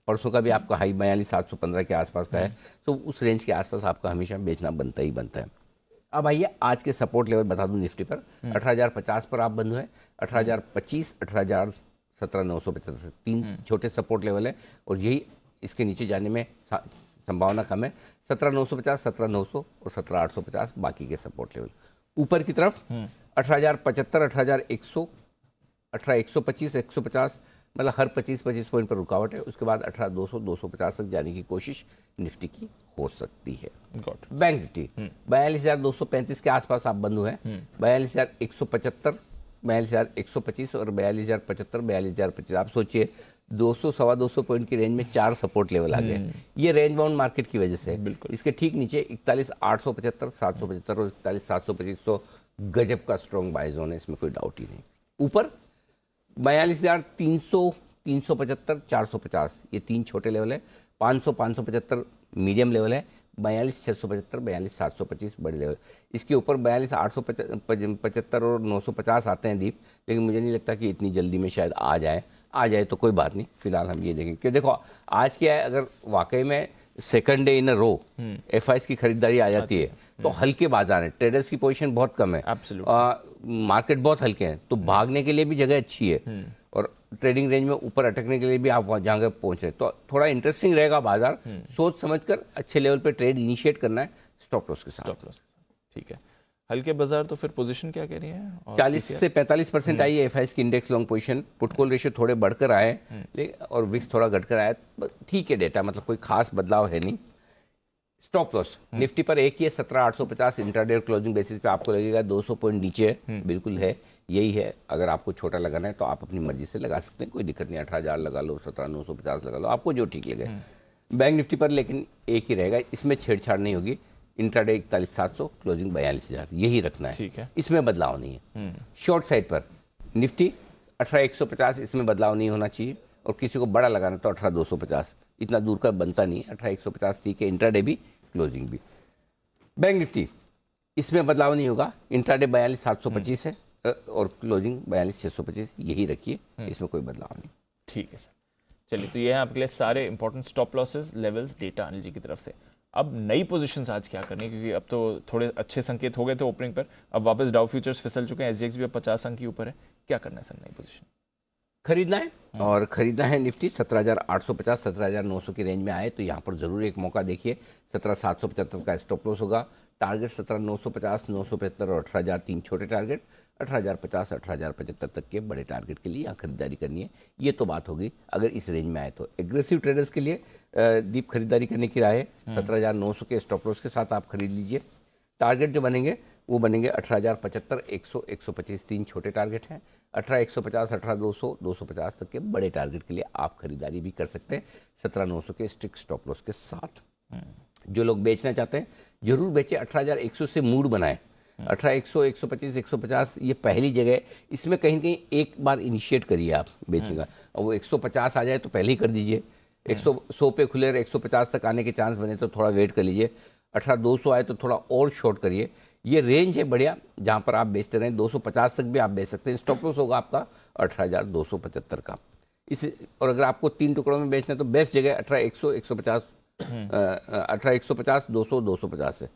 परसों का भी आपका हाई 42,715 के आसपास का है, तो उस रेंज के आसपास आपका हमेशा बेचना बनता ही बनता है। अब आइए आज के सपोर्ट लेवल बता दूं निफ्टी पर। 18,050 पर आप बंद हुए, 18,025 18,017,975 तीन छोटे सपोर्ट लेवल है, और यही इसके नीचे जाने में संभावना कम है। 17,950 17,900 और 17,850 बाकी के सपोर्ट लेवल। ऊपर की तरफ 18,075 18,100 18,125 150, मतलब हर 25 पॉइंट पर रुकावट है। उसके बाद 18,200 250 तक जाने की कोशिश निफ्टी की हो सकती है। बैंक निफ्टी 42,235 के आसपास आप बंद हुए हैं, 42,175 42,125 और 42,075 42,025। आप सोचिए 200 सवा 200 पॉइंट की रेंज में 4 सपोर्ट लेवल आ गए। ये रेंज बाउंड मार्केट की वजह से है। इसके ठीक नीचे 41,875 775 और 41,725, तो गजब का स्ट्रॉन्ग बाय जोन है, इसमें कोई डाउट ही नहीं। ऊपर 42,300 375 450, ये तीन छोटे लेवल है। 500 575 मीडियम लेवल है। 42,675 42,725 बड़े लेवल। इसके ऊपर 42,875 और 950 आते हैं दीप, लेकिन मुझे नहीं लगता कि इतनी जल्दी में शायद आ जाए तो कोई बात नहीं। फिलहाल हम ये देखेंगे, क्योंकि देखो आज क्या है, अगर वाकई में second day in a row FIIs की खरीदारी आ जाती है तो हल्के बाजार हैं, ट्रेडर्स की पोजीशन बहुत कम है, मार्केट बहुत हल्के हैं, तो भागने के लिए भी जगह अच्छी है, और ट्रेडिंग रेंज में ऊपर अटकने के लिए भी आप जहाँ पर पहुंच रहे, तो थोड़ा इंटरेस्टिंग रहेगा बाजार। सोच समझकर अच्छे लेवल पे ट्रेड इनिशिएट करना है स्टॉप लॉस के साथ। ठीक है। हल्के बाजार तो फिर पोजीशन क्या कह रही है? 40 से 45% आई है एफआईएस की index long position. Put call ratio थोड़े बढ़कर आए और विक्स थोड़ा घटकर आया, ठीक है डेटा, मतलब कोई खास बदलाव है नहीं। स्टॉप लॉस निफ्टी पर एक ही है 17,850, इंट्राडे क्लोजिंग बेसिस पे आपको लगेगा 200 पॉइंट नीचे बिल्कुल है, यही है। अगर आपको छोटा लगाना है तो आप अपनी मर्जी से लगा सकते हैं, कोई दिक्कत नहीं। 18,000 लगा लो, 17,950 लगा लो, आपको जो ठीक लगे। बैंक निफ्टी पर लेकिन एक ही रहेगा, इसमें छेड़छाड़ नहीं होगी। इंट्राडे 41,700, क्लोजिंग 42,000, यही रखना है, ठीक है, इसमें बदलाव नहीं है। शॉर्ट साइड पर निफ्टी 18,150, इसमें बदलाव नहीं होना चाहिए, और किसी को बड़ा लगाना तो 18,250, इतना दूर का बनता नहीं है। 18,150 ठीक है, इंट्राडे भी क्लोजिंग भी। बैंक निफ्टी इसमें बदलाव नहीं होगा, इंट्राडे 42,725 है और क्लोजिंग 42,625, यही रखिए, इसमें कोई बदलाव नहीं। ठीक है सर, चलिए, तो ये है आपके लिए सारे important stop losses levels data Anil ji की तरफ से। अब नई पोजीशंस आज क्या करनी है, क्योंकि अब तो थोड़े अच्छे संकेत हो गए थे ओपनिंग पर, अब वापस डाउ फ्यूचर्स फिसल चुके हैं, एसजीएक्स भी अब 50 अंक के ऊपर है, क्या करना है सर नई पोजीशन? खरीदना है, और खरीदना है निफ्टी 17,850 17,900 की रेंज में आए तो यहाँ पर जरूर एक मौका देखिए। 17,775 का स्टॉप लॉस होगा, टारगेट 17,950 975 और 18,000 तीन छोटे टारगेट, 18,050 18,075 तक के बड़े टारगेट के लिए यहाँ खरीदारी करनी है। ये तो बात होगी अगर इस रेंज में आए तो। एग्रेसिव ट्रेडर्स के लिए डीप खरीदारी करने की राय है। 17,900 के स्टॉप लॉस के साथ आप खरीद लीजिए। टारगेट जो बनेंगे वो बनेंगे 18,075 100 125 तीन छोटे टारगेट हैं। 18,150 18,200 250 तक के बड़े टारगेट के लिए आप खरीदारी भी कर सकते हैं 17,900 के स्ट्रिक्ट स्टॉप लॉस के साथ। जो लोग बेचना चाहते हैं जरूर बेचें। 18,100 से मूड बनाएं। 18,100 125 150 ये पहली जगह, इसमें कहीं ना कहीं एक बार इनिशिएट करिए आप बेचेगा, और वो 150 आ जाए तो पहले ही कर दीजिए। 100 पे खुले 150 तक आने के चांस बने तो थोड़ा वेट कर लीजिए। 18,200 आए तो थोड़ा और शॉर्ट करिए। ये रेंज है बढ़िया जहाँ पर आप बेचते रहें, 250 तक भी आप बेच सकते हैं। स्टॉप लॉस होगा आपका 18,275 का। इस और अगर आपको 3 टुकड़ों में बेचना है तो बेस्ट जगह 18,100, 150, 18,150, 200, 250 है।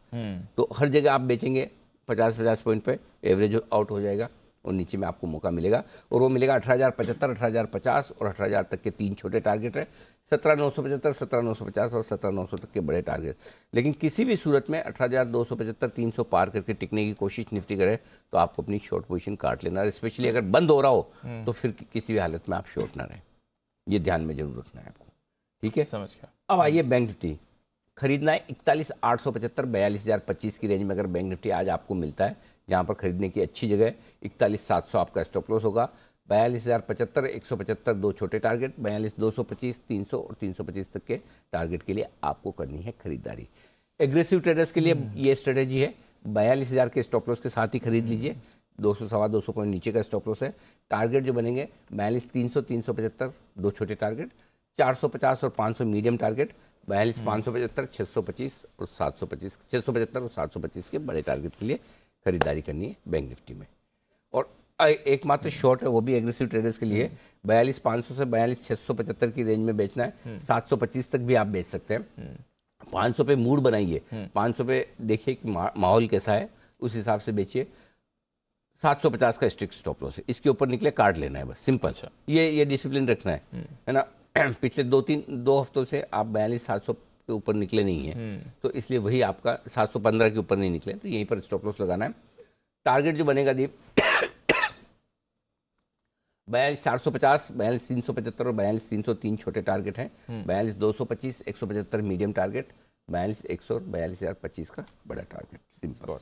तो हर जगह आप बेचेंगे 50-50 पॉइंट पे, एवरेज आउट हो जाएगा और नीचे में आपको मौका मिलेगा। और वो मिलेगा 18,075, 18,050 और 18,000 तक के 3 छोटे टारगेट है। 17,975, 17,950 और 17,900 तक के बड़े टारगेट। लेकिन किसी भी सूरत में 18,275, 300 पार करके टिकने की कोशिश निफ्टी करे तो आपको अपनी शॉर्ट पोजीशन काट लेना है। स्पेशली अगर बंद हो रहा हो तो फिर किसी भी हालत में आप शॉर्ट ना रहें, ये ध्यान में जरूर रखना है आपको। ठीक है, समझ गया। अब आइए बैंक निफ्टी खरीदना है 41,875, 42,025 की रेंज में अगर बैंक निफ्टी आज आपको मिलता है, जहाँ पर खरीदने की अच्छी जगह है। 41,700 आपका स्टॉप लॉस होगा। 42,075, 175 दो छोटे टारगेट, 42,225, 300 और 325 तक के टारगेट के लिए आपको करनी है खरीदारी। एग्रेसिव ट्रेडर्स के लिए ये स्ट्रेटेजी है, 42,000 के स्टॉप लॉस के साथ ही खरीद लीजिए। 200 सवा 200 पॉइंट नीचे का स्टॉप लॉस है। टारगेट जो बनेंगे 42,300, 375 दो छोटे टारगेट, 450 और 500 मीडियम टारगेट, 42,575, 625 और 725, 675 और 725 के बड़े टारगेट के लिए खरीदारी करनी है बैंक निफ्टी में। और एकमात्र शॉर्ट है वो भी एग्रेसिव ट्रेडर्स के लिए, 42,500 से 42,675 की रेंज में बेचना है। 725 तक भी आप बेच सकते हैं। 500 पे मूड बनाइए, 500 पे देखिए कि माहौल कैसा है, उस हिसाब से बेचिए। 750 का स्ट्रिक्ट स्टॉप लॉस है, इसके ऊपर निकले काट लेना है बस, सिंपल। ये डिसिप्लिन रखना है ना। पिछले 2 हफ्तों से आप 42,700 के ऊपर निकले नहीं है, तो इसलिए वही आपका 715 के ऊपर नहीं निकले, तो यहीं पर स्टॉप लॉस लगाना है। टारगेट जो बनेगा दीप 42,450, 42,375 और 42,303 छोटे टारगेट हैं। 42,225, 175 मीडियम टारगेट, 42,100 और 42,025 का बड़ा टारगेट, सिंपल।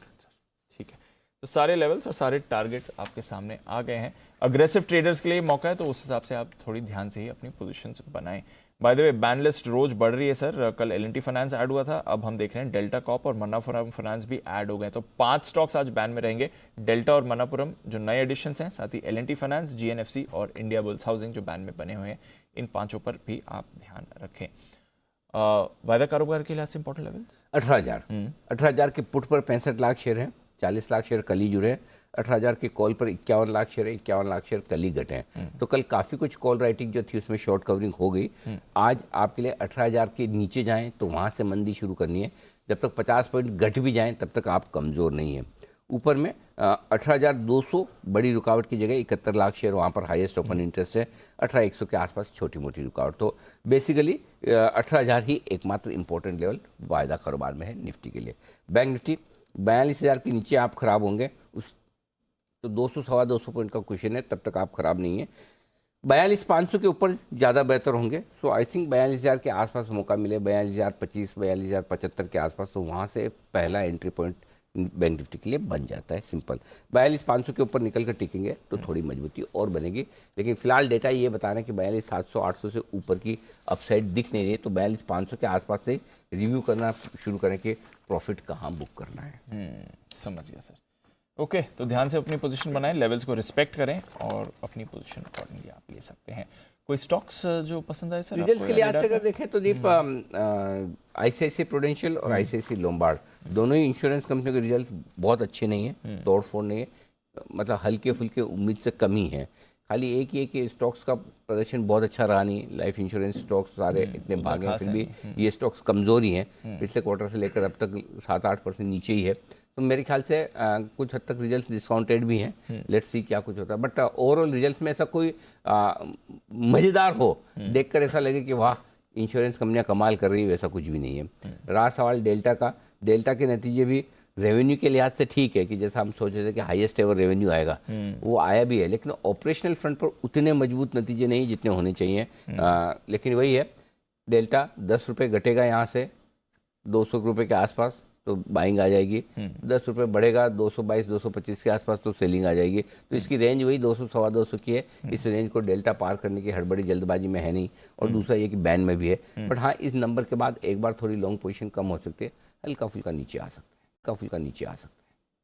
ठीक है, तो सारे लेवल्स और सारे टारगेट आपके सामने आ गए हैं। अग्रेसिव ट्रेडर्स के लिए मौका है, तो उस हिसाब से आप थोड़ी ध्यान से ही अपनी पोजीशंस बनाएं। By the way, ban list रोज बढ़ रही है सर। कल L&T फाइनेंस ऐड हुआ था, अब हम देख रहे हैं डेल्टा कॉप और मन्नापुरम फाइनेंस भी ऐड हो गए। तो 5 स्टॉक्स आज बैन में रहेंगे, डेल्टा और मन्नापुरम जो नए एडिशंस हैं, साथ ही L&T फाइनेंस, GNFC और इंडिया बुल्स हाउसिंग जो बैन में बने हुए हैं। इन 5 पर भी आप ध्यान रखें। वायदा कारोबार के लिहाज से इंपॉर्टेंट लेवल्स 18,000 के पुट पर 65 लाख शेयर हैं, 40 लाख शेयर कल ही जुड़े हैं। 18,000 के कॉल पर 51 लाख शेयर है, 51 लाख शेयर कल ही घटे हैं। तो कल काफ़ी कुछ कॉल राइटिंग जो थी उसमें शॉर्ट कवरिंग हो गई। आज आपके लिए 18,000 के नीचे जाएं तो वहाँ से मंदी शुरू करनी है। जब तक 50 पॉइंट घट भी जाएं तब तक आप कमज़ोर नहीं हैं। ऊपर में 18,200 बड़ी रुकावट की जगह 71 लाख शेयर वहाँ पर हाईएस्ट ओपन इंटरेस्ट है। 18,100 के आसपास छोटी मोटी रुकावट। तो बेसिकली 18,000 ही एकमात्र इंपॉर्टेंट लेवल वायदा कारोबार में है निफ्टी के लिए। बैंक निफ्टी 42,000 के नीचे आप खराब होंगे, उस तो 200 सवा 200 पॉइंट का क्वेश्चन है, तब तक आप खराब नहीं है। 42,500 के ऊपर ज़्यादा बेहतर होंगे। सो आई थिंक 42,000 के आसपास मौका मिले, 42,025, 42,075 के आसपास, तो वहाँ से पहला एंट्री पॉइंट बैंक निफ्टी के लिए बन जाता है, सिंपल। 42,500 के ऊपर निकल कर टिकेंगे तो थोड़ी मजबूती और बनेगी। लेकिन फिलहाल डेटा ये बता रहे हैं कि 42,700, 800 से ऊपर की अपसाइड दिख नहीं रही, तो 42,500 के आसपास से रिव्यू करना शुरू करें कि प्रॉफिट कहाँ बुक करना है। समझ गया सर। ओके, तो ध्यान से अपनी पोजीशन बनाएं, लेवल्स को रिस्पेक्ट करें और अपनी पोजीशन अकॉर्डिंगली आप ले सकते हैं। कोई स्टॉक्स जो पसंद आए सर रिजल्ट्स के लिए आज से अगर देखें तो दीप ICICI प्रूडेंशियल और ICICI लोम्बार्ड दोनों ही इंश्योरेंस कंपनियों के रिजल्ट बहुत अच्छे नहीं है, तोड़ फोड़ नहीं है, मतलब हल्के फुल्के उम्मीद से कम ही है। खाली एक ही है कि स्टॉक्स का प्रदर्शन बहुत अच्छा रहा नहीं। लाइफ इंश्योरेंस स्टॉक्स सारे इतने भागे हैं, फिर भी ये स्टॉक्स कमज़ोर ही हैं। पिछले क्वार्टर से लेकर अब तक 7-8% नीचे ही है। तो मेरे ख्याल से कुछ हद तक रिजल्ट्स डिस्काउंटेड भी हैं। लेट्स सी क्या कुछ होता है। बट ओवरऑल रिजल्ट्स में ऐसा कोई मज़ेदार हो देखकर ऐसा लगे कि वाह इंश्योरेंस कंपनियां कमाल कर रही है, वैसा कुछ भी नहीं है। रहा सवाल डेल्टा का, डेल्टा के नतीजे भी रेवेन्यू के लिहाज से ठीक है कि जैसा हम सोच रहे थे कि हाईएस्ट एवर रेवेन्यू आएगा, वो आया भी है, लेकिन ऑपरेशनल फ्रंट पर उतने मजबूत नतीजे नहीं जितने होने चाहिए। लेकिन वही है, डेल्टा 10 रुपये घटेगा यहाँ से 200 रुपये के आसपास तो बाइंग आ जाएगी। 10 रुपये बढ़ेगा 222, 225 के आसपास तो सेलिंग आ जाएगी। तो इसकी रेंज वही 200 सवा 200 की है। इस रेंज को डेल्टा पार करने की हड़बड़ी जल्दबाजी में है नहीं। और दूसरा ये कि बैन में भी है। बट हाँ, इस नंबर के बाद एक बार थोड़ी लॉन्ग पोजीशन कम हो सकती है, हल्का फुल्का नीचे आ सकता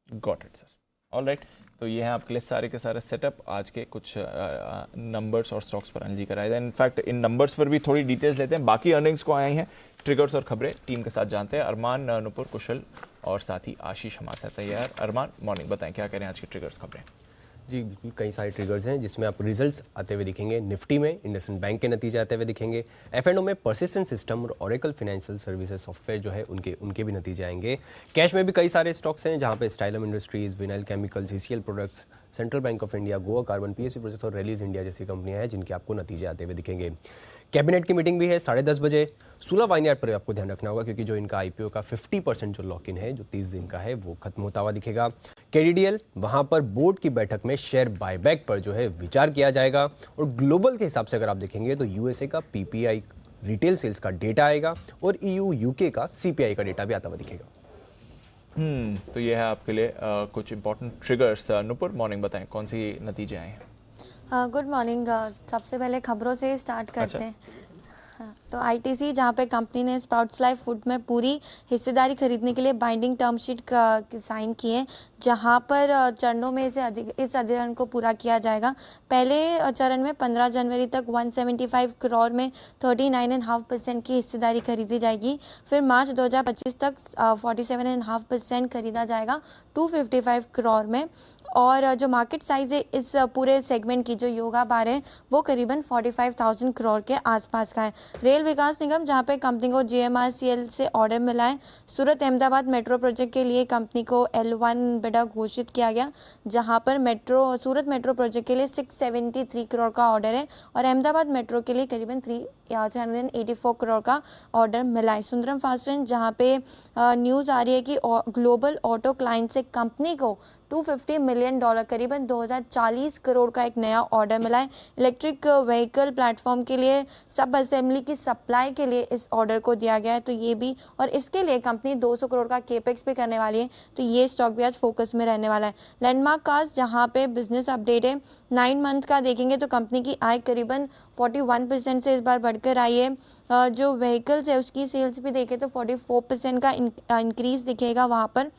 है, गॉट इट सर। ऑलराइट, तो ये हैं आपके लिए सारे के सारे सेटअप। आज के कुछ नंबर्स और स्टॉक्स पर अनिल जी कराए जाए। इनफैक्ट इन नंबर्स पर भी थोड़ी डिटेल्स लेते हैं। बाकी अर्निंग्स को आए हैं ट्रिगर्स और खबरें टीम के साथ जानते हैं। अरमान, नुपुर, कुशल और साथ ही आशीष हमारे साथ तैयार। अरमान, मॉर्निंग, बताएं क्या करें आज की ट्रिगर्स खबरें। जी बिल्कुल, कई सारे ट्रिगर्स हैं जिसमें आपको रिजल्ट्स आते हुए दिखेंगे। निफ्टी में इंडसइंड बैंक के नतीजे आते हुए दिखेंगे। F&O में परसिस्टेंट सिस्टम और ओरेकल फाइनेंशियल सर्विसेज सॉफ्टवेयर जो है उनके भी नतीजे आएंगे। कैश में भी कई सारे स्टॉक्स हैं जहां पे Stylam industries, vinyl chemicals, ECL products, central bank of India, Goa carbon, PSU projects और रेलीज इंडिया जैसी कंपनियां हैं जिनके आपको नतीजे आते हुए दिखेंगे। कैबिनेट की मीटिंग भी है 10:30 बजे। सुला वाइनयार्ड पर आपको ध्यान रखना होगा क्योंकि जो इनका IPO का 50% जो लॉक इन है जो 30 दिन का है वो खत्म होता हुआ दिखेगा। KDDL, वहां पर बोर्ड की बैठक में शेयर बायबैक पर जो है विचार किया जाएगा। और ग्लोबल के हिसाब से अगर आप देखेंगे तो USA का PPI रिटेल सेल्स का डेटा आएगा और EU UK का CPI का डेटा भी आता हुआ दिखेगा। तो ये है आपके लिए कुछ इंपॉर्टेंट ट्रिगर्स। नुपुर, मॉर्निंग, बताएं कौन सी नतीजे आए हैं। Good morning. सबसे पहले खबरों से स्टार्ट करते हैं। तो ITC, जहाँ पे कंपनी ने स्प्राउट्स लाइफ फूड में पूरी हिस्सेदारी खरीदने के लिए बाइंडिंग टर्म शीट साइन किए, जहाँ पर चरणों में इस अधिग्रहण को पूरा किया जाएगा। पहले चरण में 15 जनवरी तक 175 करोड़ में 39.5% की हिस्सेदारी खरीदी जाएगी। फिर मार्च 2025 तक 47.5% खरीदा जाएगा 255 करोड़ में। और जो मार्केट साइज़ है इस पूरे सेगमेंट की, जो योगा बार है, वो करीबन 45,000 करोड़ के आसपास का है। रेल विकास निगम, जहाँ पे कंपनी को GMRCL से ऑर्डर मिला है। सूरत अहमदाबाद मेट्रो प्रोजेक्ट के लिए कंपनी को L1 बिडा घोषित किया गया, जहाँ पर सूरत मेट्रो प्रोजेक्ट के लिए 673 करोड़ का ऑर्डर है और अहमदाबाद मेट्रो के लिए करीबन 384 करोड़ का ऑर्डर मिला है। सुंदरम फास्टनर, जहाँ पे न्यूज़ आ रही है कि ग्लोबल ऑटो क्लाइंट से कंपनी को $250 मिलियन करीबन 2040 करोड़ का एक नया ऑर्डर मिला है। इलेक्ट्रिक व्हीकल प्लेटफॉर्म के लिए सब असेंबली की सप्लाई के लिए इस ऑर्डर को दिया गया है। तो ये भी, और इसके लिए कंपनी 200 करोड़ का केपेक्स भी करने वाली है। तो ये स्टॉक भी आज फोकस में रहने वाला है। लैंडमार्क कार्स, जहाँ पे बिजनेस अपडेट है 9 मंथ का देखेंगे तो कंपनी की आय करीबन 41% से इस बार बढ़कर आई है। जो व्हीकल्स है उसकी सेल्स भी देखें तो 44% का इंक्रीज दिखेगा वहाँ पर।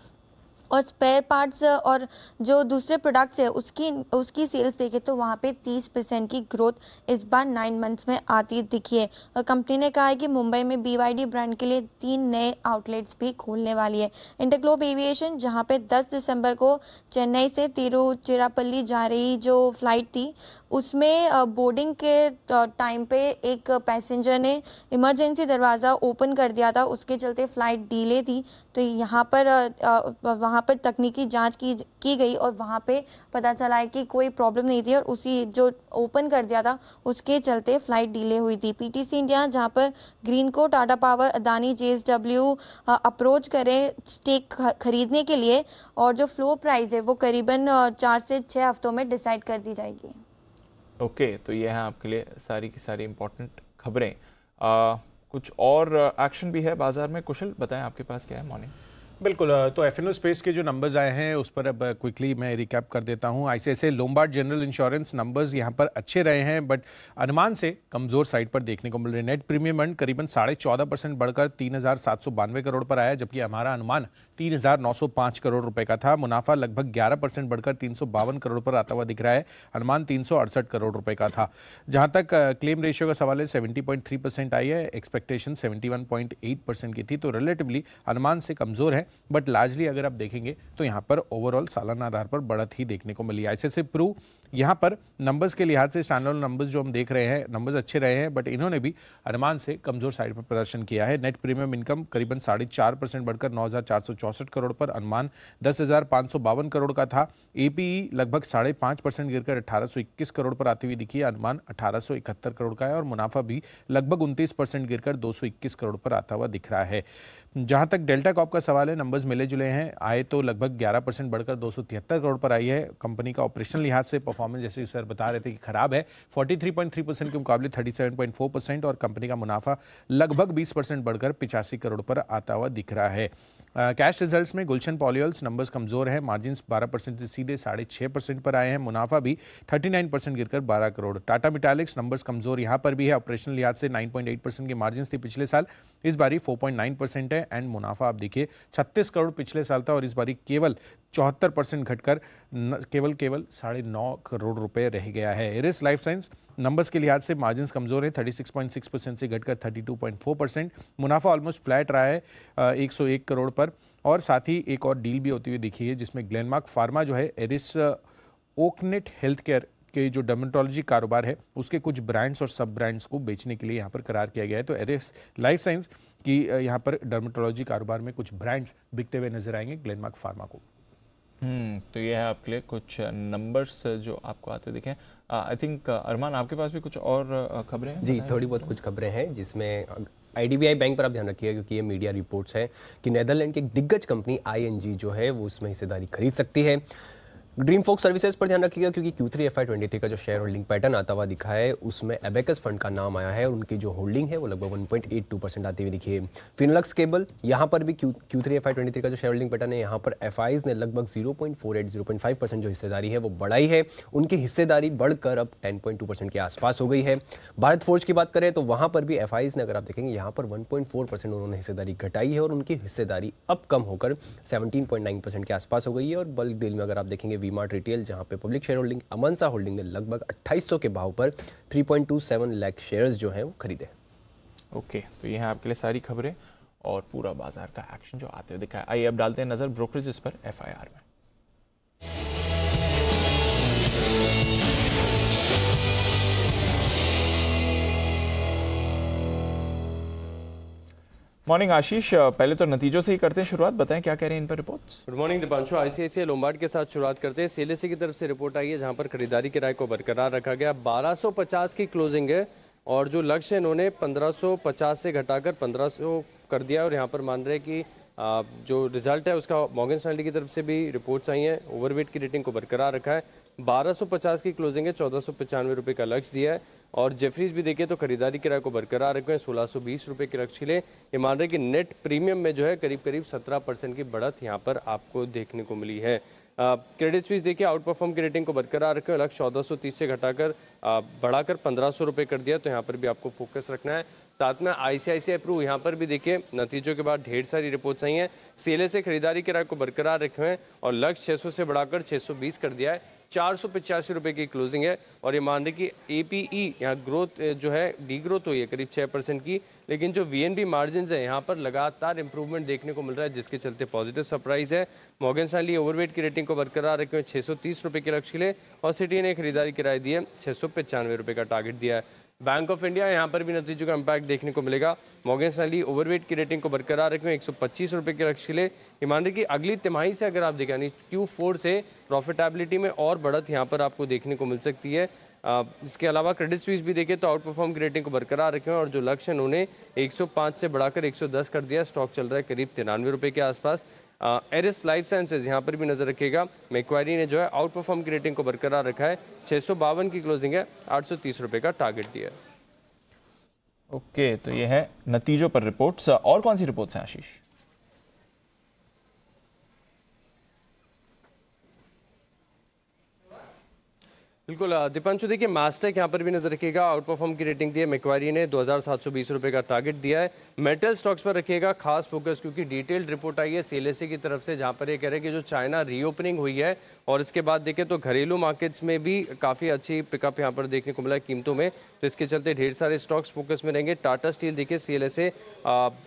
और स्पेयर पार्ट्स और जो दूसरे प्रोडक्ट्स है उसकी सेल्स देखें तो वहाँ पे 30% की ग्रोथ इस बार 9 मंथ्स में आती दिखी है। और कंपनी ने कहा है कि मुंबई में BYD ब्रांड के लिए 3 नए आउटलेट्स भी खोलने वाली है। इंटरग्लोब एविएशन, जहाँ पे 10 दिसंबर को चेन्नई से तिरुचिरापल्ली जा रही जो फ्लाइट थी उसमें बोर्डिंग के टाइम पे एक पैसेंजर ने इमरजेंसी दरवाज़ा ओपन कर दिया था, उसके चलते फ़्लाइट डिले थी। तो यहाँ पर तकनीकी जांच की गई और वहाँ पे पता चला है कि कोई प्रॉब्लम नहीं थी और उसी जो ओपन कर दिया था उसके चलते फ़्लाइट डिले हुई थी। PTC इंडिया, जहाँ पर Greenko, Tata power, Adani, JSW approach करें स्टेक खरीदने के लिए और जो फ्लो प्राइस है वो करीबन 4 से 6 हफ्तों में डिसाइड कर दी जाएगी। ओके, तो ये है आपके लिए सारी की सारी इंपॉर्टेंट खबरें। कुछ और एक्शन भी है बाजार में। कुशल, बताएं आपके पास क्या है मॉर्निंग। बिल्कुल, तो F&O स्पेस के जो नंबर्स आए हैं उस पर अब क्विकली मैं रिकैप कर देता हूं। ICICI Lombard general insurance numbers यहां पर अच्छे रहे हैं बट अनुमान से कमज़ोर साइड पर देखने को मिल रहे हैं। नेट प्रीमियम अर्न करीबन 14.5% बढ़कर 3,792 करोड़ पर आया, जबकि हमारा अनुमान 3,905 करोड़ रुपए का था। मुनाफा लगभग 11% बढ़कर 352 करोड़ पर आता हुआ दिख रहा है, अनुमान 368 करोड़ रुपए का था। जहां तक क्लेम रेशियो का सवाल है 70.3% आई है, एक्सपेक्टेशन 71.8% की थी, तो रिलेटिवली अनुमान से कमज़ोर है बट लार्जली अगर आप देखेंगे तो यहाँ पर ओवरऑल सालाना आधार पर बढ़त ही देखने को मिली। ICICI प्रू यहाँ पर नंबर्स के लिहाज से स्टैंडअलोन नंबर्स जो हम देख रहे हैं नंबर्स अच्छे रहे हैं बट इन्होंने भी अनुमान से कमजोर साइड पर प्रदर्शन किया है। नेट प्रीमियम इनकम करीबन 4.5% बढ़कर 9,464 करोड़ पर, अनुमान 10,552 करोड़ का था। APE लगभग 5.5% गिरकर 1,821 करोड़ पर आती हुई दिखी, अनुमान 1,871 करोड़ का है और मुनाफा भी लगभग 29% गिरकर 221 करोड़ पर आता हुआ दिख रहा है। जहां तक डेल्टा कॉर्प का सवाल है, नंबर्स मिले जुले हैं, आए तो लगभग 11% बढ़कर 273 करोड़ पर आई है। कंपनी का ऑपरेशनल लिहाज से परफॉर्मेंस जैसे सर बता रहे थे कि खराब है, 43.3% के मुकाबले 37.4%, और कंपनी का मुनाफा लगभग 20% बढ़कर 85 करोड़ पर आता हुआ दिख रहा है। कैश रिजल्ट्स में गुलशन पॉलियोल्स नंबर्स कमजोर है, मार्जिन्स 12% से सीधे 6.5% पर आए हैं, मुनाफा भी 39% गिरकर 12 करोड़। टाटा मेटालिक्स नंबर्स कमजोर यहाँ पर भी है, ऑपरेशनल लिहाज से 9.8% की मार्जिन्स थी पिछले साल, इस बारी 4.9% है एंड मुनाफा आप देखिए 36 करोड़ पिछले साल था और इस बारी केवल 74% घटकर केवल 9.5 करोड़ रुपए रह गया है। एरिस लाइफ साइंस नंबर्स के लिहाज से मार्जिन्स कमजोर है, 36.6% से घटकर 32.4%। मुनाफा ऑलमोस्ट फ्लैट रहा है 101 करोड़ पर। और साथ ही एक और डील भी होती हुई दिखी है जिसमें ग्लेनमार्क फार्मा जो है एरिस ओकनेट हेल्थ केयर के जो डर्मेटोलॉजी कारोबार है उसके कुछ ब्रांड्स और सब ब्रांड्स को बेचने के लिए यहाँ पर करार किया गया है। तो एरिस लाइफ साइंस की यहाँ पर डर्मेटोलॉजी कारोबार में कुछ ब्रांड्स बिकते हुए नजर आएंगे ग्लेनमार्क फार्मा को। तो ये है आपके लिए कुछ नंबर्स जो आपको आते दिखे। आई थिंक अरमान आपके पास भी कुछ और खबरें हैं? जी, थोड़ी बहुत कुछ खबरें हैं जिसमें IDBI बैंक पर आप ध्यान रखिएगा क्योंकि ये मीडिया रिपोर्ट्स है कि नेदरलैंड की एक दिग्गज कंपनी ING जो है वो उसमें हिस्सेदारी खरीद सकती है। ड्रीम फोक सर्विसेज पर ध्यान रखिएगा क्योंकि Q3 FY23 का जो शेयर होल्डिंग पैटर्न आता हुआ दिखा है उसमें एबेकस फंड का नाम आया है और उनकी जो होल्डिंग है वो लगभग 1.82% आती हुई दिखी है। फिनलक्स केबल यहाँ पर भी Q3 FY23 का जो शेयर होल्डिंग पैटर्न है यहाँ पर FIs ने लगभग 0.48-0.5% जो हिस्सेदारी है वो बढ़ाई है। उनकी हिस्सेदारी बढ़कर अब 10.2% के आसपास हो गई है। भारत फोर्ज की बात करें तो वहाँ पर भी FIs ने अगर आप देखेंगे यहाँ पर 1.4% उन्होंने हिस्सेदारी घटाई है और उनकी हिस्सेदारी अब कम होकर 17.9% के आसपास हो गई है। और बल्क डील में अगर आप देखेंगे वी-मार्ट रिटेल जहां पे पब्लिक शेयर होल्डिंग अमनसा होल्डिंग ने लगभग 2800 के भाव पर 3.27 लाख शेयर्स जो हैं वो खरीदे। ओके, तो ये है आपके लिए सारी खबरें और पूरा बाजार का एक्शन जो आते हुए दिखा है। आइए अब डालते हैं नजर ब्रोकरेजेस पर FIR में। मॉर्निंग आशीष, पहले तो नतीजों से ही करते हैं शुरुआत, बताएं क्या कह रहे हैं इन पर reports. Good morning Deepanshu. ICICI Lombard के साथ शुरुआत करते हैं। CLSA की तरफ से रिपोर्ट आई है जहां पर खरीदारी किराए को बरकरार रखा गया। 1250 की क्लोजिंग है और जो लक्ष्य है इन्होंने 1550 से घटाकर 1500 कर दिया और यहाँ पर मान रहे कि जो रिजल्ट है उसका मॉर्गन स्टैनली की तरफ से भी रिपोर्ट्स आई हैं। ओवरवेट की रेटिंग को बरकरार रखा है। 1250 की क्लोजिंग है, 1495 रुपये का लक्ष्य दिया है। और जेफरीज भी देखिए तो खरीदारी किराए को बरकरार रखे हैं, 1620 रुपये के लक्ष्य लिए। ये मान रहे कि नेट प्रीमियम में जो है करीब 17% की बढ़त यहाँ पर आपको देखने को मिली है। क्रेडिट स्विस देखिए आउट परफॉर्म की रेटिंग को बरकरार रखे, लक्ष्य 1430 से घटाकर बढ़ाकर 1500 रुपये कर दिया, तो यहाँ पर भी आपको फोकस रखना है। साथ में ICICI प्रू यहाँ पर भी देखिए नतीजों के बाद ढेर सारी रिपोर्ट्स आई हैं। CLSA खरीदारी किराए को बरकरार रखे हैं और लक्ष्य 600 से बढ़ाकर 620 कर दिया है। 485 रुपये की क्लोजिंग है और ये मान रहे कि APE यहाँ ग्रोथ जो है डी ग्रोथ हुई है करीब 6% की, लेकिन जो VNB मार्जिन है यहाँ पर लगातार इंप्रूवमेंट देखने को मिल रहा है जिसके चलते पॉजिटिव सरप्राइज है। मॉर्गन स्टैनली ओवरवेट की रेटिंग को बरकरार रखे हुए 630 रुपये के लक्ष्य लिए और सिटी ने खरीदारी किराए दी है, 695 रुपये का टारगेट दिया है। बैंक ऑफ इंडिया यहाँ पर भी नतीजों का इम्पैक्ट देखने को मिलेगा। मॉर्गन स्टैनली ओवरवेट की रेटिंग को बरकरार रखे 125 रुपये के लक्ष्य लिए। ये मान रहे कि अगली तिमाही से अगर आप देखें यानी Q4 से प्रॉफिटेबिलिटी में और बढ़त यहाँ पर आपको देखने को मिल सकती है। इसके अलावा क्रेडिट स्विस भी देखें तो आउट परफॉर्म की रेटिंग को बरकरार रखे और जो लक्ष्य उन्होंने 105 से बढ़ाकर 110 कर दिया। स्टॉक चल रहा है करीब 93 रुपये के आसपास। एरिस लाइफ साइंसेज यहाँ पर भी नजर रखिएगा। मैक्वारी ने जो है आउट परफॉर्म की रेटिंग को बरकरार रखा है, 652 की क्लोजिंग है, 830 रुपये का टारगेट दिया है। ओके, तो ये है नतीजों पर रिपोर्ट्स। और कौन सी रिपोर्ट्स हैं आशीष? बिल्कुल दीपांशु, देखिए मास्टेक यहाँ पर भी नजर रखिएगा, आउट परफॉर्म की रेटिंग दी है। मैक्वारी ने 2720 रुपये का टारगेट दिया है। मेटल स्टॉक्स पर रखिएगा खास फोकस क्योंकि डिटेल्ड रिपोर्ट आई है CLSA की तरफ से जहाँ पर ये कह रहे हैं कि जो चाइना रीओपनिंग हुई है और इसके बाद देखें तो घरेलू मार्केट्स में भी काफ़ी अच्छी पिकअप यहाँ पर देखने को मिला है कीमतों में, तो इसके चलते ढेर सारे स्टॉक्स फोकस में रहेंगे। टाटा स्टील देखिए CLSA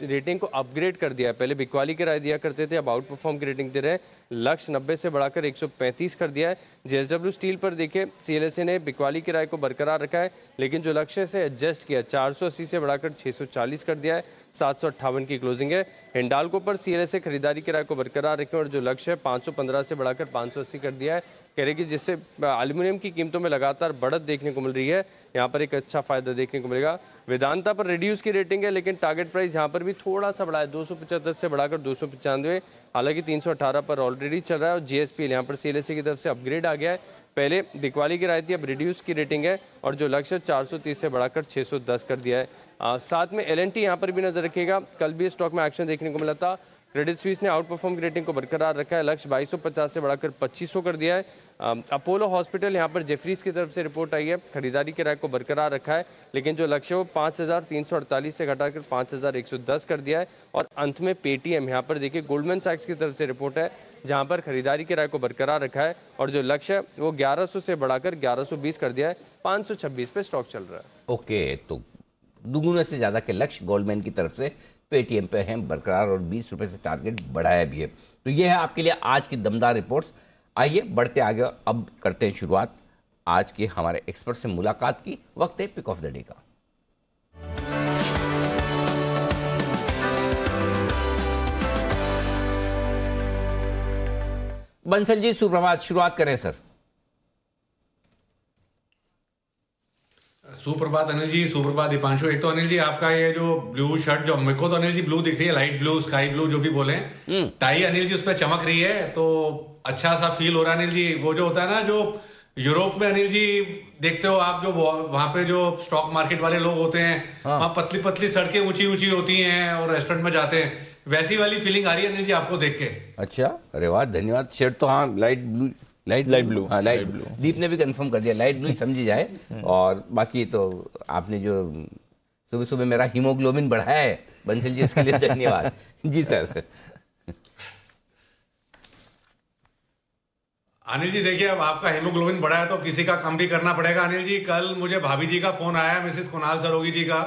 रेटिंग को अपग्रेड कर दिया है, पहले बिकवाली की राय दिया करते थे, अब आउट परफॉर्म की रेटिंग दे रहे हैं, लक्ष्य 90 से बढ़ाकर 135 कर दिया है। JSW स्टील पर देखिए CLSA ने बिकवाली की राय को बरकरार रखा है लेकिन जो लक्ष्य से एडजस्ट किया 480 से बढ़ाकर 640 कर दिया है, 758 की क्लोजिंग है। हिंडाल्को पर CLSA खरीदारी की राय को बरकरार रखें और जो लक्ष्य है 515 से बढ़ाकर 580 कर दिया है। कह रहे कि जिससे एल्यूमिनियम की कीमतों में लगातार बढ़त देखने को मिल रही है, यहाँ पर एक अच्छा फायदा देखने को मिलेगा। वेदांता पर रिड्यूस की रेटिंग है लेकिन टारगेट प्राइस यहाँ पर भी थोड़ा सा बढ़ा है, 275 से बढ़ाकर 295, हालांकि 318 पर ऑलरेडी चल रहा है। और GSPL यहाँ पर CLSA की तरफ से अपग्रेड आ गया है, पहले बिकवाली की राय थी, अब रिड्यूस की रेटिंग है और जो लक्ष्य 430 से बढ़ाकर 610 कर दिया है। साथ में L&T यहाँ पर भी नजर रखिएगा, कल भी स्टॉक में एक्शन देखने को मिला था। क्रेडिट स्विस ने आउट परफॉर्म की रेटिंग को बरकरार रखा है, लक्ष्य 2250 से बढ़ाकर 2500 कर दिया है। अपोलो हॉस्पिटल यहाँ पर जेफरीज की तरफ से रिपोर्ट आई है, खरीदारी के राय को बरकरार रखा है, लेकिन जो लक्ष्य वो 5,348 से घटाकर 5,110 कर दिया है। और अंत में पेटीएम, यहाँ पर देखिए गोल्डमैन सैक्स की तरफ से रिपोर्ट है, जहाँ पर खरीदारी के राय को बरकरार रखा है और जो लक्ष्य है वो 1100 से बढ़ाकर 1120 कर दिया है, 526 पे स्टॉक चल रहा है। ओके, तो दुगुने से ज़्यादा के लक्ष्य गोल्डमैन की तरफ से पेटीएम पे हैं बरकरार और 20 रुपये से टारगेट बढ़ाया भी है। तो ये है आपके लिए आज की दमदार रिपोर्ट्स। आइए बढ़ते आगे, अब करते हैं शुरुआत आज के हमारे एक्सपर्ट से मुलाकात की। वक्त है पिक ऑफ द डे का। बंसल जी सुप्रभात, शुरुआत करें सर। सुप्रभात अनिल जी, सुप्रभात दीपांशु। एक तो अनिल जी आपका ये जो ब्लू शर्ट, जो मेरे को तो अनिल जी ब्लू दिख रही है, लाइट ब्लू, स्काई ब्लू, जो भी बोले, टाई अनिल जी उस पर चमक रही है, तो अच्छा सा फील हो रहा है अनिल जी। वो जो होता है ना, जो यूरोप में अनिल जी देखते हो आप, जो वहां पे जो स्टॉक मार्केट वाले लोग होते हैं, वहां पतली पतली सड़कें ऊंची ऊंची होती हैं और रेस्टोरेंट में जाते हैं, वैसी वाली फीलिंग आ रही है अनिल जी आपको देख के। अच्छा, अरे वाह, धन्यवाद। शर्ट तो हाँ लाइट ब्लू, लाइट ब्लू, हाँ लाइट ब्लू। दीप ने भी कंफर्म कर दिया, लाइट ब्लू समझी जाए। और बाकी तो आपने जो सुबह सुबह मेरा हीमोग्लोबिन बढ़ाया है बंसल जी, उसके लिए धन्यवाद। जी सर। अनिल जी देखिए, अब आपका हीमोग्लोबिन बढ़ा है तो किसी का कम भी करना पड़ेगा अनिल जी। कल मुझे भाभी जी का फोन आया, मिसेस कुणाल सरोगी जी का,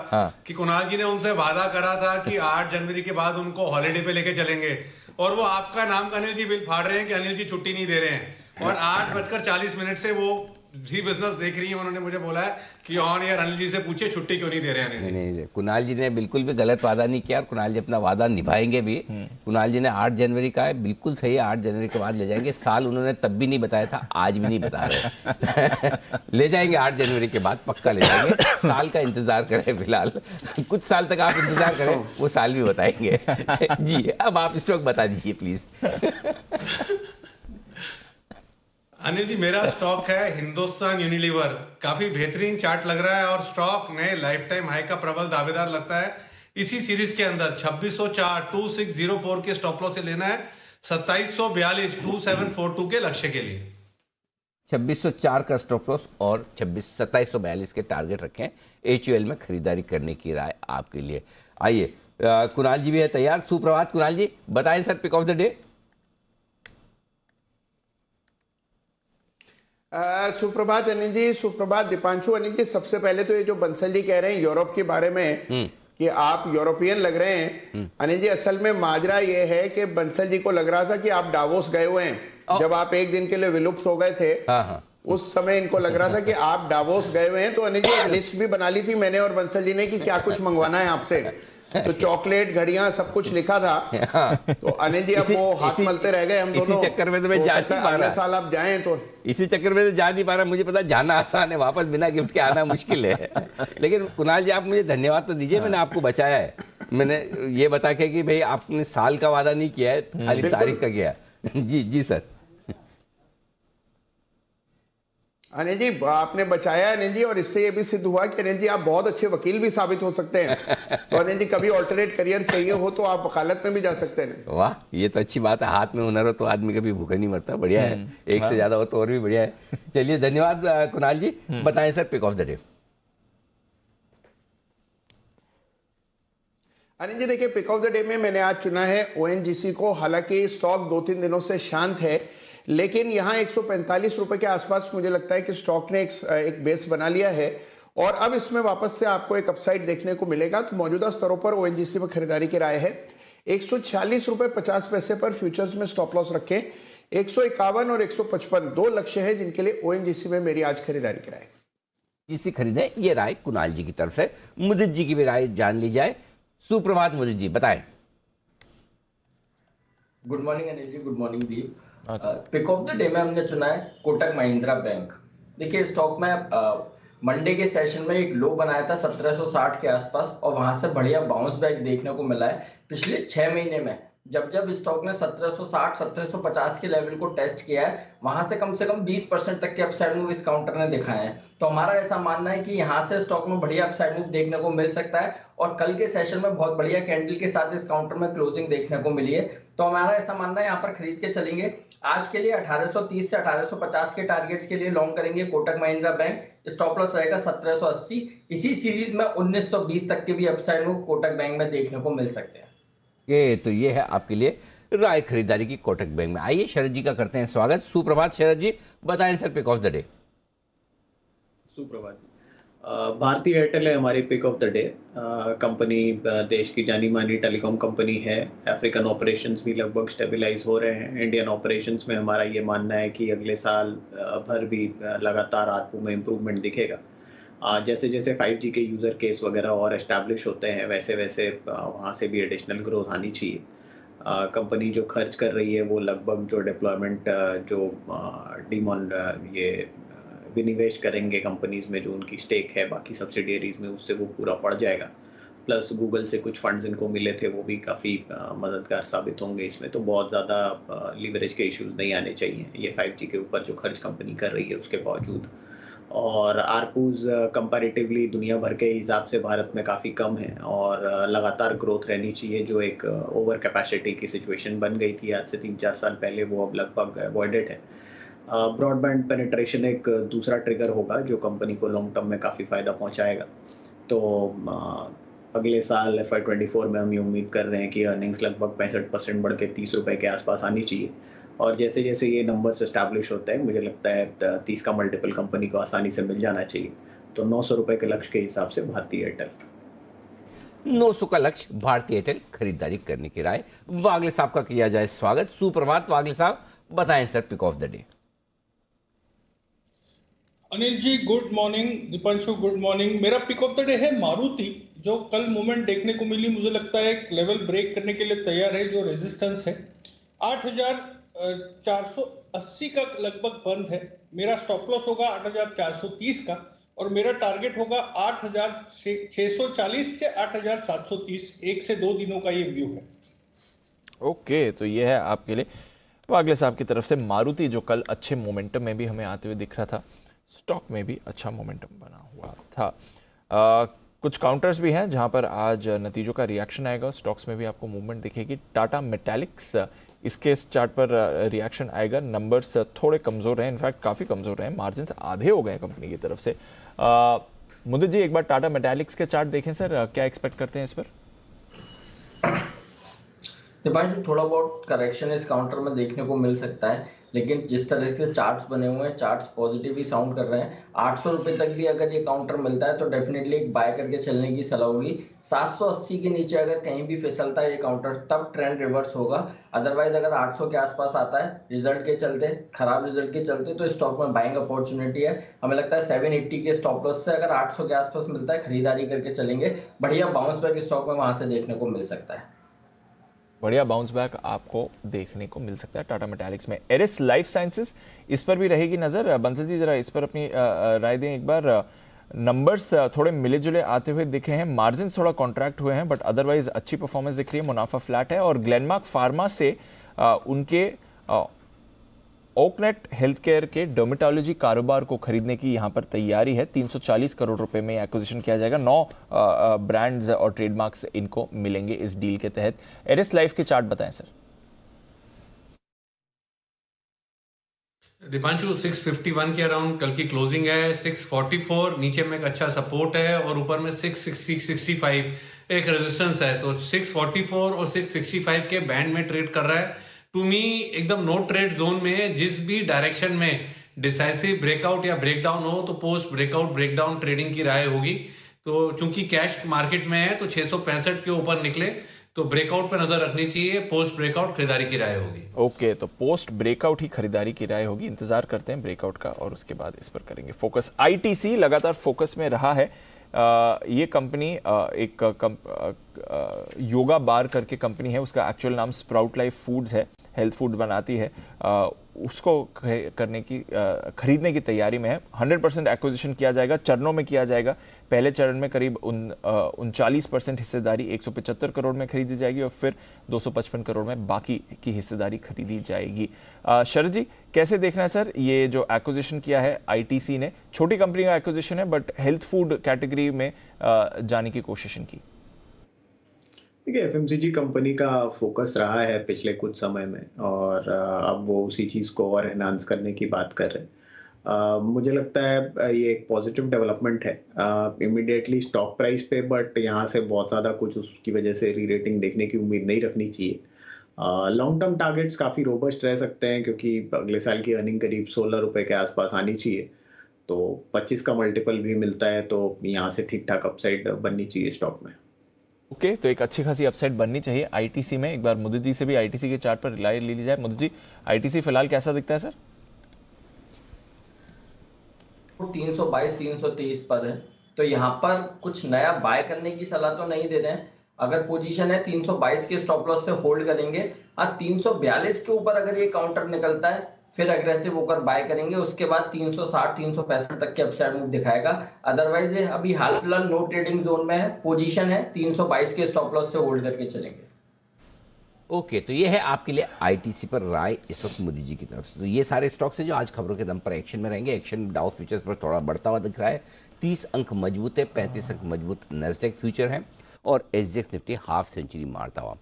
कि कुणाल जी ने उनसे वादा करा था कि 8 जनवरी के बाद उनको हॉलीडे पे लेके चलेंगे, और वो आपका नाम का अनिल जी बिल फाड़ रहे हैं कि अनिल जी छुट्टी नहीं दे रहे हैं। और 8:40 से वो जी बिजनेस देख रही है। उन्होंने मुझे बोला है कि ऑन एयर अनिल जी से पूछे छुट्टी क्यों नहीं दे रहे हैं अनिल जी। नहीं, कुणाल जी ने बिल्कुल भी गलत वादा नहीं किया और कुणाल जी अपना वादा निभाएंगे भी। कुणाल जी ने 8 जनवरी का है, बिल्कुल सही है, 8 जनवरी के बाद ले जाएंगे। साल उन्होंने तब भी नहीं बताया था, आज भी नहीं बता रहे। ले जाएंगे 8 जनवरी के बाद, पक्का ले जाएंगे। साल का इंतजार करें फिलहाल, कुछ साल तक आप इंतजार करें, वो साल भी बताएंगे। जी, अब आप स्टॉक बता दीजिए प्लीज। अनिल जी मेरा स्टॉक है हिंदुस्तान यूनिलीवर। काफी बेहतरीन चार्ट लग रहा है और स्टॉक नए लाइफ टाइम हाई का प्रबल दावेदार लगता है। इसी सीरीज के अंदर 2604 2604 के स्टॉप लॉस से लेना है 2742 2742 के लक्ष्य के लिए। 2604 का स्टॉप लॉस और 2742 के टारगेट रखें। HUL में खरीदारी करने की राय आपके लिए। आइए, कुणाल जी भी है तैयार। सुप्रभात कुणाल जी, बताएं sir pick of the day. सुप्रभात अनिल जी, सुप्रभात दीपांशु। अनिल जी सबसे पहले तो ये जो बंसल जी कह रहे हैं यूरोप के बारे में कि आप यूरोपियन लग रहे हैं, अनिल जी असल में माजरा ये है कि बंसल जी को लग रहा था कि आप डावोस गए हुए हैं। जब आप एक दिन के लिए विलुप्त हो गए थे, उस समय इनको लग रहा था कि आप डावोस गए हुए हैं। तो अनिल जी एक लिस्ट भी बना ली थी मैंने और बंसल जी ने कि क्या कुछ मंगवाना है आपसे, तो चॉकलेट, घड़ियां, सब कुछ लिखा था। तो अनिल जी अब वो हाथ मलते रह गए हम दोनों। इसी चक्कर में तो मैं जा नहीं पा रहा। साल आप जाएं तो इसी चक्कर में तो जा नहीं पा रहा। मुझे पता जाना आसान है, वापस बिना गिफ्ट के आना मुश्किल है। लेकिन कुणाल जी आप मुझे धन्यवाद तो दीजिए, मैंने आपको बचाया है। मैंने ये बता के कि भाई आपने साल का वादा नहीं किया है, खाली तारीख का किया। जी जी सर। अनिल जी आपने बचाया अनिल जी, और इससे ये भी सिद्ध हुआ कि अनिल जी आप बहुत अच्छे वकील भी साबित हो सकते हैं। तो अनिल जी कभी ऑल्टरनेट करियर चाहिए हो तो आप वकालत में भी जा सकते हैं। वाह, ये तो अच्छी बात है। हाथ में हुनर हो तो आदमी कभी भूखा नहीं मरता। बढ़िया है, एक से ज्यादा हो तो और भी बढ़िया है। चलिए धन्यवाद कुणाल जी। बताएं sir pick of the day. Anil ji देखिए, पिक ऑफ द डे में मैंने आज चुना है ONGC को। हालांकि स्टॉक 2-3 दिनों से शांत है, लेकिन यहाँ 145 रुपए के आसपास मुझे लगता है कि स्टॉक ने एक बेस बना लिया है और अब इसमें वापस से आपको एक अपसाइड देखने को मिलेगा। तो मौजूदा स्तरों पर ONGC में खरीदारी की राय है। 146 रुपए 50 पैसे पर फ्यूचर्स में स्टॉप लॉस रखें। 151 और 155 दो लक्ष्य है जिनके लिए ONGC में मेरी आज खरीदारी की राय। जिसे खरीदें, ये राय कुणाल जी की तरफ से। मुदित जी की भी राय जान ली जाए। सुप्रभात मुदित जी, बताएं। Good morning Anil ji, good morning Deep. Pick of the day में हमने चुना है कोटक महिंद्रा बैंक। देखिए स्टॉक में मंडे के सेशन में एक लो बनाया था 1760 के आसपास और वहां से बढ़िया बाउंस बैक देखने को मिला है। पिछले 6 महीने में जब जब स्टॉक ने 1760 1750 के लेवल को टेस्ट किया है, वहां से कम 20% तक के अपसाइड मूव इस काउंटर ने दिखाए हैं। तो हमारा ऐसा मानना है कि यहाँ से स्टॉक में बढ़िया अपसाइड मूव देखने को मिल सकता है, और कल के सेशन में बहुत बढ़िया कैंडल के साथ इस काउंटर में क्लोजिंग देखने को मिली है। तो हमारा ऐसा मानना है यहाँ पर खरीद के चलेंगे। आज के लिए 1830 से 1850 के टारगेट्स के लिए लॉन्ग करेंगे Kotak Mahindra bank. Stop loss रहेगा 1780। इसी सीरीज में 1920 तक के भी अपसाइड मूव कोटक बैंक में देखने को मिल सकते हैं। ये है आपके लिए राय खरीदारी की कोटक बैंक में। आइए शरद जी का करते हैं स्वागत। सुप्रभात शरद जी, बताएं sir pick of the day. सुप्रभात। भारती एयरटेल है हमारी pick of the day. Company देश की जानी मानी टेलीकॉम कंपनी है। अफ्रीकन ऑपरेशंस भी लगभग स्टेबलाइज हो रहे हैं। इंडियन ऑपरेशंस में हमारा ये मानना है कि अगले साल भर भी लगातार आरपू में इम्प्रूवमेंट दिखेगा। जैसे जैसे 5G के यूज़र केस वगैरह और एस्टैब्लिश होते हैं, वैसे वैसे वहाँ से भी एडिशनल ग्रोथ आनी चाहिए। कंपनी जो खर्च कर रही है वो लगभग जो डिप्लॉयमेंट ये विनिवेश करेंगे कंपनीज में, जो उनकी स्टेक है बाकी सब्सिडियरीज में, उससे वो पूरा पड़ जाएगा। प्लस गूगल से कुछ फंड्स इनको मिले थे, वो भी काफ़ी मददगार साबित होंगे इसमें। तो बहुत ज़्यादा लीवरेज के इश्यूज नहीं आने चाहिए ये 5G के ऊपर जो खर्च कंपनी कर रही है उसके बावजूद। और आरपूज कंपैरेटिवली दुनिया भर के हिसाब से भारत में काफ़ी कम है, और लगातार ग्रोथ रहनी चाहिए। जो एक ओवर कैपेसिटी की सिचुएशन बन गई थी आज से 3-4 साल पहले, वो अब लगभग अवॉइडेड है। ब्रॉडबैंड पेनिट्रेशन एक दूसरा ट्रिगर होगा जो कंपनी को लॉन्ग टर्म में काफ़ी फ़ायदा पहुंचाएगा। तो अगले साल FY24 में हम ये उम्मीद कर रहे हैं कि अर्निंग्स लगभग 65% बढ़ के 30 रुपये के आसपास आनी चाहिए। और जैसे जैसे ये नंबर्स एस्टैब्लिश होते हैं, मुझे लगता है 30 का मल्टीपल कंपनी को आसानी से मिल जाना चाहिए। तो 900 रुपये के लक्ष्य के हिसाब से भारती एयरटेल 900 का लक्ष्य भारती एयरटेल खरीदारी करने की राय। वागले साहब का किया जाए स्वागत। सुप्रभात वागले साहब, बताएं sir pick of the day. Anil ji good morning. Deepanshu good morning. मेरा पिक ऑफ द डे है मारुति, जो कल मूवमेंट देखने को मिली, मुझे लगता है एक लेवल ब्रेक करने के लिए तैयार है। जो रेजिस्टेंस है 8480 का लगभग बंद है। मेरा स्टॉप लॉस होगा 8430 का, और मेरा टारगेट होगा 8640 से 8730। 1 से 2 दिनों का ये व्यू है। ओके, तो ये है आपके लिए वागले साहब की तरफ से मारुति, जो कल अच्छे मोमेंटम में भी हमें आते हुए दिख रहा था। स्टॉक में भी अच्छा मोमेंटम बना हुआ था। कुछ काउंटर्स भी हैं जहां पर आज नतीजों का रिएक्शन आएगा। स्टॉक्स में भी आपको मूवमेंट दिखेगी। टाटा मेटालिक्स, इसके इस चार्ट पर रिएक्शन आएगा। नंबर्स थोड़े कमज़ोर हैं, इनफैक्ट काफ़ी कमज़ोर हैं। मार्जिन आधे हो गए हैं कंपनी की तरफ से। मुदित जी, एक बार टाटा मेटालिक्स के चार्ट देखें सर, क्या एक्सपेक्ट करते हैं इस पर? दीपांशु, थोड़ा बहुत करेक्शन इस काउंटर में देखने को मिल सकता है, लेकिन जिस तरह से चार्ट्स बने हुए हैं, चार्ट्स पॉजिटिव ही साउंड कर रहे हैं। 800 रुपये तक भी अगर ये काउंटर मिलता है तो डेफिनेटली एक बाय करके चलने की सलाह होगी। 780 के नीचे अगर कहीं भी फिसलता है ये काउंटर, तब ट्रेंड रिवर्स होगा। अदरवाइज अगर 800 के आसपास आता है रिजल्ट के चलते, खराब रिजल्ट के चलते, तो स्टॉक में बाइंग अपॉर्चुनिटी है। हमें लगता है 780 के स्टॉप लॉस से अगर 800 के आसपास मिलता है, खरीदारी करके चलेंगे। बढ़िया बाउंस बैक स्टॉक में वहां से देखने को मिल सकता है। बढ़िया बाउंस बैक आपको देखने को मिल सकता है टाटा मेटालिक्स में। एरिस लाइफ साइंसेस, इस पर भी रहेगी नजर। बंसल जी, जरा इस पर अपनी राय दें एक बार। नंबर्स थोड़े मिले जुले आते हुए दिखे हैं, मार्जिन थोड़ा कॉन्ट्रैक्ट हुए हैं, बट अदरवाइज अच्छी परफॉर्मेंस दिख रही है, मुनाफा फ्लैट है। और ग्लेनमार्क फार्मा से उनके ओकनेट हेल्थ केयर के डर्मेटोलॉजी कारोबार को खरीदने की यहां पर तैयारी है। 340 करोड़ रुपए में एक्विजिशन किया जाएगा। 9 ब्रांड्स और ट्रेडमार्क्स इनको मिलेंगे इस डील के तहत। एरिस लाइफ के चार्ट बताएं सर। दीपांशु, 651 के अराउंड कल की क्लोजिंग है। 644 नीचे में एक अच्छा सपोर्ट है, और ऊपर में 665 एक रेजिस्टेंस है। तो 644 और 665 के बैंड में ट्रेड कर रहा है। टू मी एकदम नो ट्रेड जोन में। जिस भी डायरेक्शन में डिसाइसिव ब्रेकआउट या ब्रेकडाउन हो, तो पोस्ट ब्रेकआउट ब्रेकडाउन ट्रेडिंग की राय होगी। तो चूंकि कैश मार्केट में है, तो 665 के ऊपर निकले तो ब्रेकआउट पर नजर रखनी चाहिए। पोस्ट ब्रेकआउट खरीदारी की राय होगी। ओके, तो पोस्ट ब्रेकआउट ही खरीदारी की राय होगी। इंतजार करते हैं ब्रेकआउट का, और उसके बाद इस पर करेंगे फोकस। ITC लगातार फोकस में रहा है। ये कंपनी योगा बार करके कंपनी है, उसका एक्चुअल नाम स्प्राउट लाइफ फूड्स है। हेल्थ फूड बनाती है उसको खरीदने की तैयारी में है। 100% एक्विजिशन किया जाएगा, चरणों में किया जाएगा। पहले चरण में करीब 39% हिस्सेदारी 175 करोड़ में खरीदी जाएगी और फिर 255 करोड़ में बाकी की हिस्सेदारी खरीदी जाएगी। शरद जी, कैसे देखना है सर ये जो एक्विजिशन किया है आईटीसी ने? छोटी कंपनी का एक्विजिशन है बट हेल्थ फूड कैटेगरी में जाने की कोशिश की। देखिए, एफएमसीजी कंपनी का फोकस रहा है पिछले कुछ समय में और अब वो उसी चीज़ को और एनहांस करने की बात कर रहे हैं। मुझे लगता है ये एक पॉजिटिव डेवलपमेंट है इमीडिएटली स्टॉक प्राइस पे, बट यहाँ से बहुत ज़्यादा कुछ उसकी वजह से री रेटिंग देखने की उम्मीद नहीं रखनी चाहिए। लॉन्ग टर्म टारगेट्स काफ़ी रोबस्ट रह सकते हैं क्योंकि अगले साल की अर्निंग करीब 16 रुपये के आसपास आनी चाहिए, तो 25 का मल्टीपल भी मिलता है, तो यहाँ से ठीक ठाक अपसाइड बननी चाहिए स्टॉक में। ओके, तो एक अच्छी खासी अपसाइड बननी चाहिए आईटीसी में। एक बार मुदत जी से भी आईटीसी के चार्ट पर रिलाई ले ली जाए। मुदत जी, आईटीसी फिलहाल कैसा दिखता है सर? 322-323 पर है, तो यहाँ पर कुछ नया बाय करने की सलाह तो नहीं दे रहे हैं। अगर पोजीशन है 322 के स्टॉप लॉस से होल्ड करेंगे। 342 के ऊपर अगर ये काउंटर निकलता है फिर अग्रेसिव होकर बाय करेंगे, उसके बाद 360-365 तक के अपसाइड मूव दिखाएगा। अदरवाइज ये अभी हाल फिलहाल नो ट्रेडिंग जोन में है, पोजीशन है 322 के स्टॉप लॉस से होल्ड करके चलेंगे। ओके, तो ये है आपके लिए आईटीसी पर राय इस वक्त मोदी जी की तरफ से। तो ये सारे स्टॉक्स हैं जो आज खबरों के दम पर एक्शन में रहेंगे। एक्शन डाउ फ्यूचर्स पर थोड़ा बढ़ता हुआ दिख रहा है। 30 अंक मजबूत है, 35 अंक मजबूत नेस्डेक फ्यूचर है और एसजीएक्स निफ्टी हाफ सेंचुरी मारता हुआ।